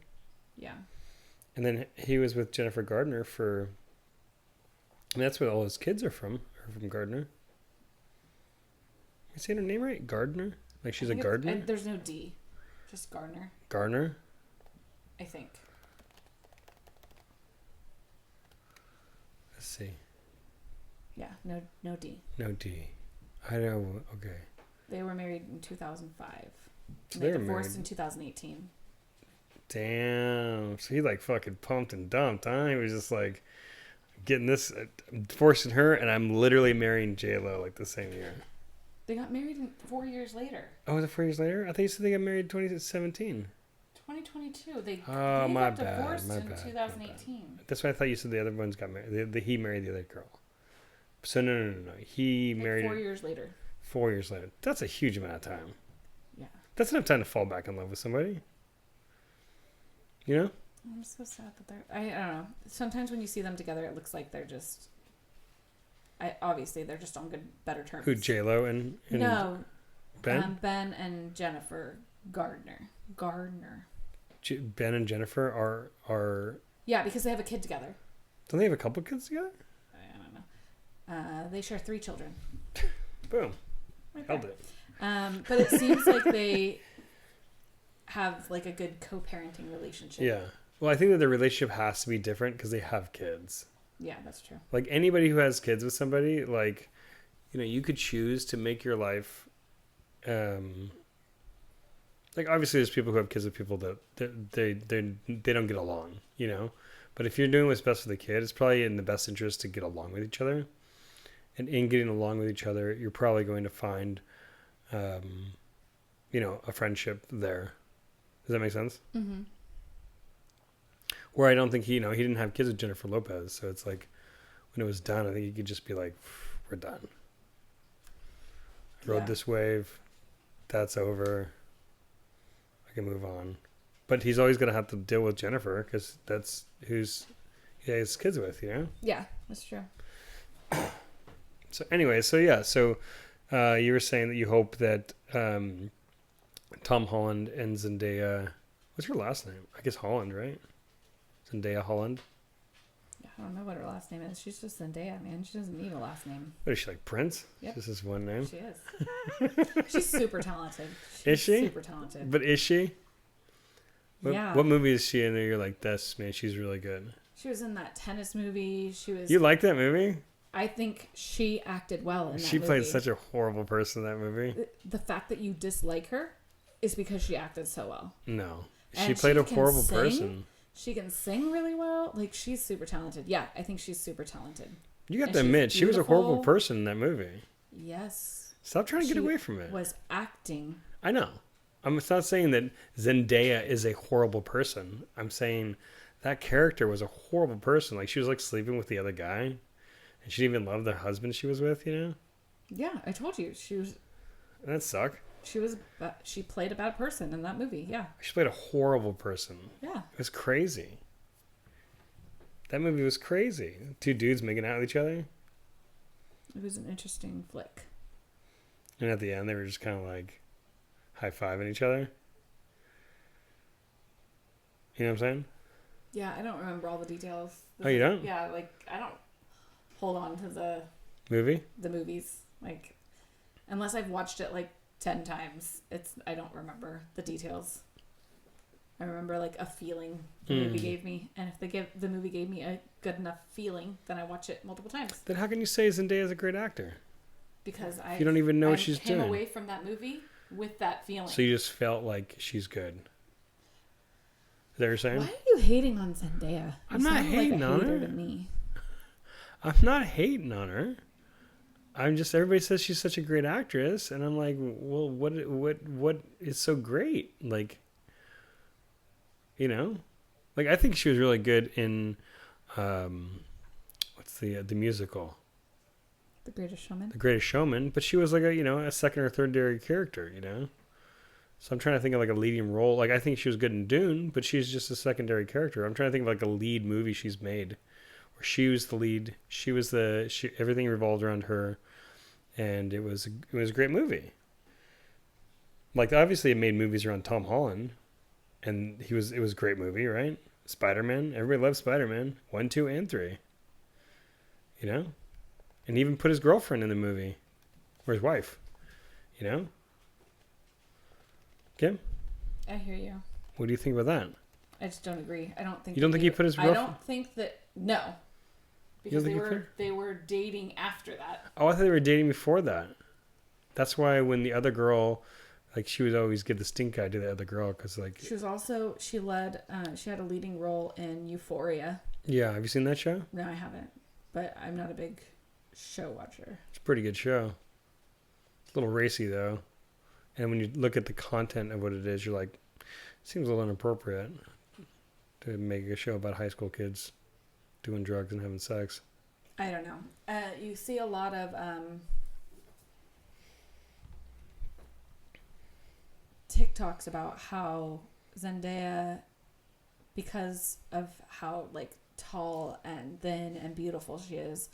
Yeah. and then he was with Jennifer Gardner for. And that's what all his kids are from Gardner. You saying her name right? Gardner? Like she's a gardener? There's no D. Just Gardner. Garner? I think. Let's see. Yeah, no D. No D. I know. Okay. They were married in 2005. So They they were divorced married. in 2018. Damn. So he like fucking pumped and dumped, huh? He was just like getting this, divorcing her, and I'm literally marrying J-Lo like the same year. They got married 4 years later. Oh, was it 4 years later? I thought you said they got married in 2017. 2022. They My got bad, divorced my in bad, 2018. That's why I thought you said the other ones got married. He married the other girl. So no. He Like married 4 years later. 4 years later. That's a huge amount of time. Yeah. That's enough time to fall back in love with somebody. You know? I'm so sad that they're. I don't know. Sometimes when you see them together, it looks like they're just. Obviously, they're just on better terms. Who, J-Lo and no, Ben? Ben and Jennifer Gardner. Ben and Jennifer are. Yeah, because they have a kid together. Don't they have a couple kids together? I don't know. They share 3 children. Boom. Right Held there. it. But it seems like they have like a good co-parenting relationship. Yeah. Well, I think that the relationship has to be different because they have kids. Yeah, that's true. Like anybody who has kids with somebody, like, you know, you could choose to make your life, like obviously there's people who have kids with people that they don't get along, you know, but if you're doing what's best for the kid, it's probably in the best interest to get along with each other, and in getting along with each other, you're probably going to find, you know, a friendship there. Does that make sense? Mm-hmm. Where I don't think he didn't have kids with Jennifer Lopez, so it's like when it was done, I think he could just be like, we're done. I rode this wave. That's over. I can move on. But he's always going to have to deal with Jennifer because that's who's he has kids with, you know? Yeah, that's true. So anyway, so you were saying that you hope that Tom Holland and Zendaya, what's her last name? I guess Holland, right? Zendaya Holland. I don't know what her last name is. She's just Zendaya, man. She doesn't need a last name. What is she, like Prince? Yep. This is one name. She is. She's super talented. Is she? Super talented. But is she? Yeah. What movie is she in? You're like, this man, she's really good. She was in that tennis movie. She was. You like that movie? I think she acted well in that She movie. played such a horrible person in that movie. The fact that you dislike her is because she acted so well. No. She And played a can horrible sing. person. She can sing really well. Like, she's super talented. Yeah, I think she's super talented. You got And to she's admit, she was a horrible beautiful. person in that movie. Yes. Stop trying to get She away from it. Was acting. I know. I'm not saying that Zendaya is a horrible person. I'm saying that character was a horrible person. Like, she was like sleeping with the other guy. And she didn't even love the husband she was with, you know? Yeah, I told you. That sucked. She played a bad person in that movie. Yeah. She played a horrible person. Yeah. It was crazy. That movie was crazy. 2 dudes making out with each other. It was an interesting flick. And at the end, they were just kind of like high-fiving each other. You know what I'm saying? Yeah, I don't remember all the details. Oh, you don't? Yeah, like, I don't hold on to the movies. Like, unless I've watched it like 10 times, I don't remember the details. I remember like a feeling the movie gave me, and if the movie gave me a good enough feeling, then I watch it multiple times. Then how can you say Zendaya is a great actor? Because you don't even know what she's came doing. away from that movie with that feeling. So you just felt like she's good. Is that what you're saying? Why are you hating on Zendaya? I'm not hating on her. To me. I'm not hating on her. everybody says she's such a great actress, and I'm like, well, what is so great? Like, you know, like I think she was really good in, what's the musical? The Greatest Showman. The Greatest Showman, but she was like a second or third dairy character, So I'm trying to think of like a leading role. Like I think she was good in Dune, but she's just a secondary character. I'm trying to think of like a lead movie she's made, where she was the lead. Everything revolved around her, and it was a great movie. Like obviously it made movies around Tom Holland, and it was a great movie, right? Spider-Man, everybody loves Spider-Man 1, 2, and 3. And even put his girlfriend in the movie, or his wife, Kim? I hear you. What do you think about that? I just don't agree. I don't think. You don't think he put his girlfriend? I don't think that. No, because they were dating after that. Oh, I thought they were dating before that. That's why when the other girl, like she would always give the stink eye to the other girl because like she had a leading role in Euphoria. Yeah, have you seen that show? No, I haven't, but I'm not a big show watcher. It's a pretty good show. It's a little racy though. And when you look at the content of what it is, you're like, it seems a little inappropriate to make a show about high school kids doing drugs and having sex. I don't know. You see a lot of TikToks about how Zendaya, because of how like tall and thin and beautiful she is,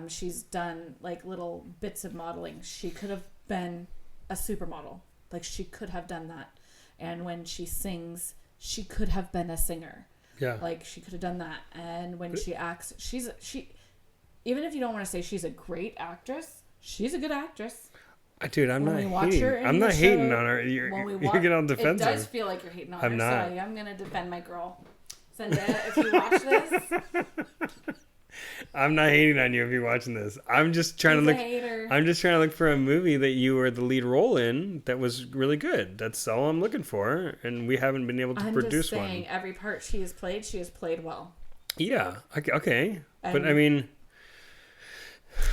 she's done like little bits of modeling. She could have been a supermodel. Like she could have done that. And when she sings, she could have been a singer. Yeah. Like she could have done that. And when she acts, she even if you don't want to say she's a great actress, she's a good actress. Dude, I'm not hating. I'm not hating on her. You're getting on defensive. It does feel like you're hating on her. I'm not. So I'm gonna defend my girl. Zendaya, if you watch this. I'm not hating on you if you're watching this. I'm just trying to look. I'm just trying to look for a movie that you were the lead role in that was really good. That's all I'm looking for, and we haven't been able to produce one. I'm just saying, every part she has played well. Yeah. Okay. But I mean,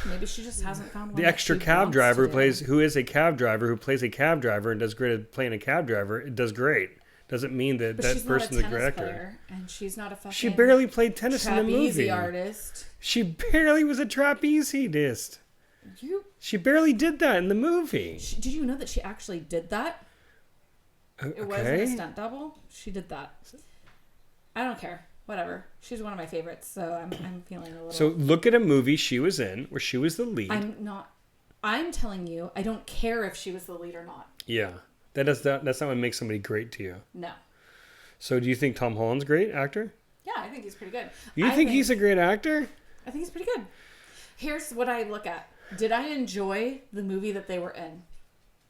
maybe she just hasn't found one. The extra cab driver who is a cab driver who plays a cab driver and does great at playing a cab driver. It does great. Doesn't mean that person's a great actor. And she's not a fucking. She barely played tennis in the movie. Trapeze artist. She barely was a trapezist. She barely did that in the movie. Did you know that she actually did that? It wasn't a stunt double. She did that. I don't care. Whatever. She's one of my favorites, so I'm feeling a little. So look at a movie she was in where she was the lead. I'm telling you, I don't care if she was the lead or not. Yeah. That's not what makes somebody great to you. No. So do you think Tom Holland's a great actor? Yeah, I think he's pretty good. You think he's a great actor? I think he's pretty good. Here's what I look at. Did I enjoy the movie that they were in?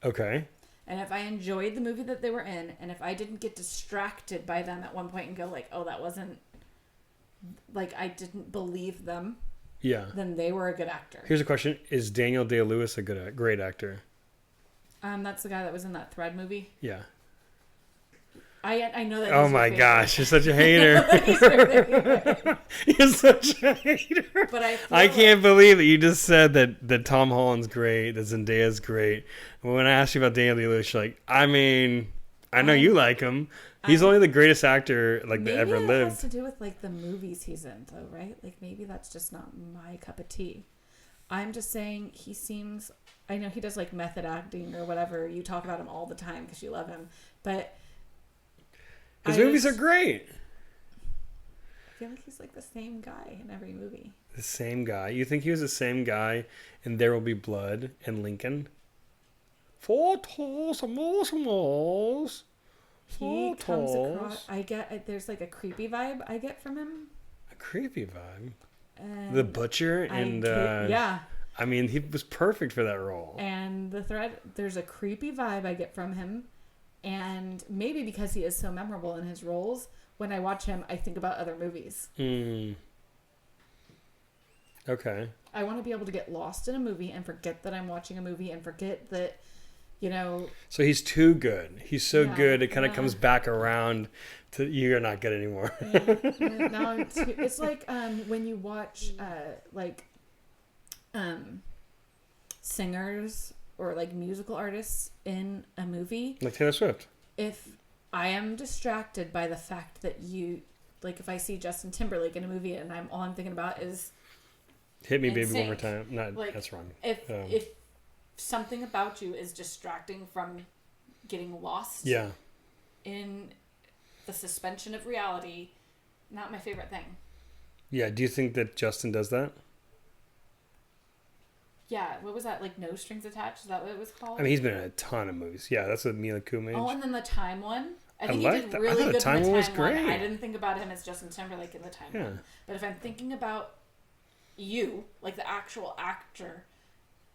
Okay. And if I enjoyed the movie that they were in, and if I didn't get distracted by them at one point and go like, oh, that wasn't, like, I didn't believe them. Yeah. Then they were a good actor. Here's a question. Is Daniel Day-Lewis a great actor? That's the guy that was in that Thread movie. Yeah. I know that. Oh my gosh, you're such a hater. You're such a hater. But I can't believe that you just said that Tom Holland's great, that Zendaya's great. When I asked you about Daniel Day-Lewis, you're like, I mean, I know you like him. He's only the greatest actor that ever lived. Maybe it has to do with like the movies he's in, though, right? Like maybe that's just not my cup of tea. I'm just saying he seems. I know he does like method acting or whatever. You talk about him all the time because you love him, but his movies are great. I feel like he's like the same guy in every movie. The same guy? You think he was the same guy in There Will Be Blood and Lincoln? He comes across. There's like a creepy vibe I get from him. A creepy vibe. The butcher and yeah. I mean, he was perfect for that role. And the Thread, there's a creepy vibe I get from him. And maybe because he is so memorable in his roles, when I watch him, I think about other movies. Okay. I want to be able to get lost in a movie and forget that I'm watching a movie and forget that, you know. So he's too good. He's so good, it kind of comes back around to you're not good anymore. No, it's like when you watch singers or like musical artists in a movie. Like Taylor Swift. If I am distracted by the fact that you, like, if I see Justin Timberlake in a movie and all I'm thinking about is Hit Me Baby One More Time. No, like, that's wrong. If something about you is distracting from getting lost in the suspension of reality, not my favorite thing. Yeah, do you think that Justin does that? Yeah, what was that? Like No Strings Attached? Is that what it was called? I mean, he's been in a ton of movies. Yeah, that's what Mila Kunis. Oh, and then the Time one. I think I he like did really good in the Time one. Was one. great. I didn't think about him as Justin Timberlake in the Time one. But if I'm thinking about you, like the actual actor,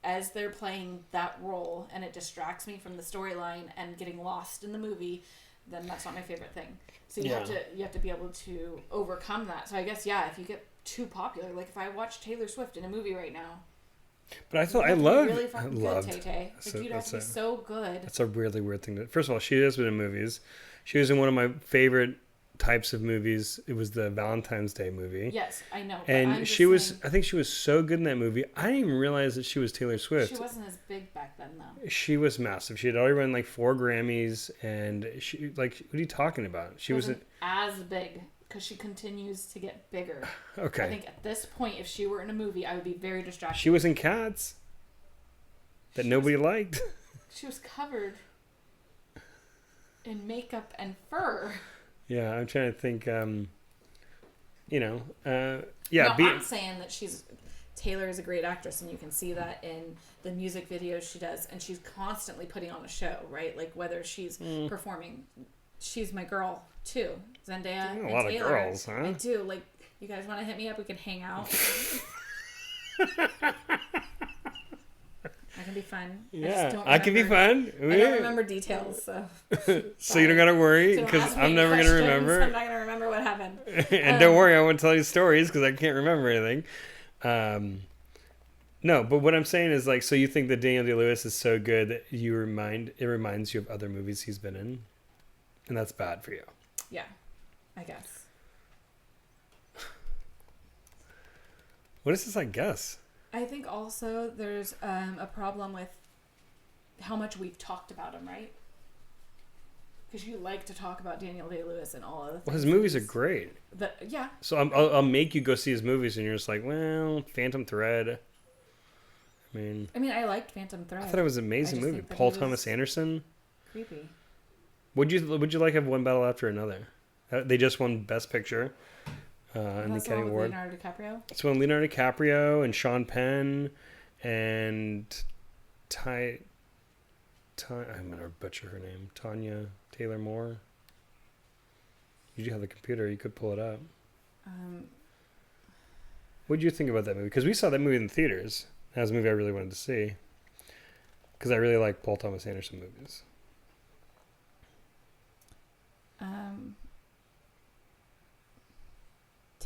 as they're playing that role, and it distracts me from the storyline and getting lost in the movie, then that's not my favorite thing. So you have to be able to overcome that. So I guess if you get too popular, like if I watch Taylor Swift in a movie right now. But I thought I loved. Really fucking good, Tay-Tay. Like you'd have to be so good. That's a really weird thing. First of all, she has been in movies. She was in one of my favorite types of movies. It was the Valentine's Day movie. Yes, I know. And she was. I think she was so good in that movie. I didn't even realize that she was Taylor Swift. She wasn't as big back then, though. She was massive. She had already won like 4 Grammys, and she like. What are you talking about? She wasn't as big. Because she continues to get bigger. Okay. I think at this point, if she were in a movie, I would be very distracted. She was in Cats. That nobody liked. She was covered in makeup and fur. Yeah, I'm trying to think. I'm saying that Taylor is a great actress, and you can see that in the music videos she does, and she's constantly putting on a show, right? Like whether she's performing. She's my girl too, Zendaya and a lot Taylor. Of girls, huh? I do. Like, you guys want to hit me up? We can hang out. I can be fun. Yeah, I can be fun. I don't remember details, so. So you don't gotta worry, because I'm never gonna remember. I'm not gonna remember what happened. And don't worry, I won't tell you stories because I can't remember anything. No, but what I'm saying is like, so you think that Daniel Day-Lewis is so good that it reminds you of other movies he's been in, and that's bad for you. Yeah, I guess. What is this? I guess. I think also there's a problem with how much we've talked about him, right? Because you like to talk about Daniel Day-Lewis and all of the things. Well, his movies are great. Yeah. So I'll make you go see his movies, and you're just like, well, Phantom Thread. I mean, I liked Phantom Thread. I thought it was an amazing movie. Paul Thomas Anderson. Creepy. Would you like have one battle after another? They just won Best Picture in the Academy Award. Leonardo DiCaprio. It's when Leonardo DiCaprio and Sean Penn and I'm gonna butcher her name. Tanya Taylor Moore. You do have the computer. You could pull it up. What did you think about that movie? Because we saw that movie in the theaters. That was a movie I really wanted to see. Because I really like Paul Thomas Anderson movies.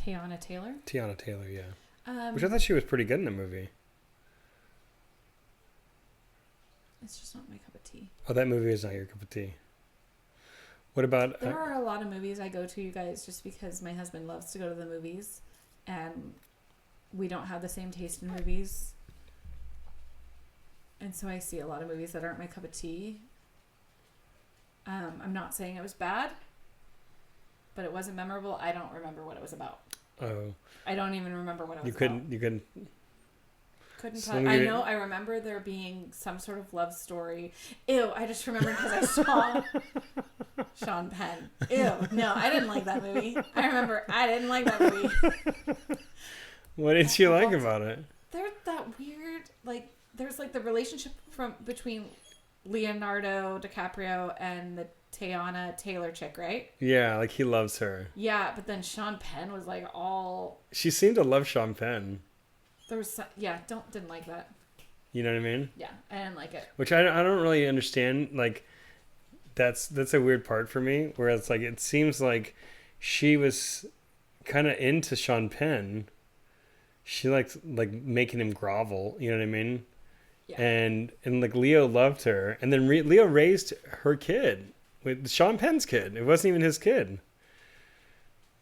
Tiana Taylor, yeah. Which I thought she was pretty good in the movie. It's just not my cup of tea. Oh, that movie is not your cup of tea. What about... There are a lot of movies I go to, you guys, just because my husband loves to go to the movies. And we don't have the same taste in movies. And so I see a lot of movies that aren't my cup of tea. I'm not saying it was bad, but it wasn't memorable. I don't remember what it was about. Oh. I don't even remember what it was about. You couldn't... I know. I remember there being some sort of love story. Ew! I just remembered because I saw Sean Penn. Ew! No, I didn't like that movie. I remember I didn't like that movie. What did you like about it? There's that weird, like, there's like the relationship between Leonardo DiCaprio and the Tiana Taylor chick, right? Yeah, like he loves her. Yeah, but then Sean Penn was like all... She seemed to love Sean Penn. There was didn't like that. You know what I mean? Yeah, I didn't like it. Which I don't really understand. Like, that's a weird part for me. Where it's like, it seems like she was kind of into Sean Penn. She liked like making him grovel. You know what I mean? Yeah. And like Leo loved her, and then Leo raised her kid with Sean Penn's kid. It wasn't even his kid.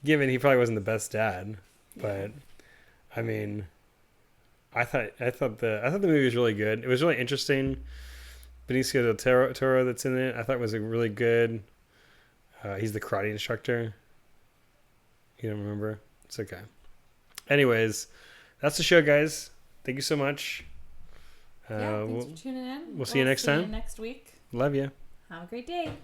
Given he probably wasn't the best dad, but I mean, I thought the movie was really good. It was really interesting. Benicio del Toro that's in it, I thought was a really good. He's the karate instructor. You don't remember? It's okay. Anyways, that's the show, guys. Thank you so much. Thanks for tuning in. We'll see you next time. Next week. Love you. Have a great day.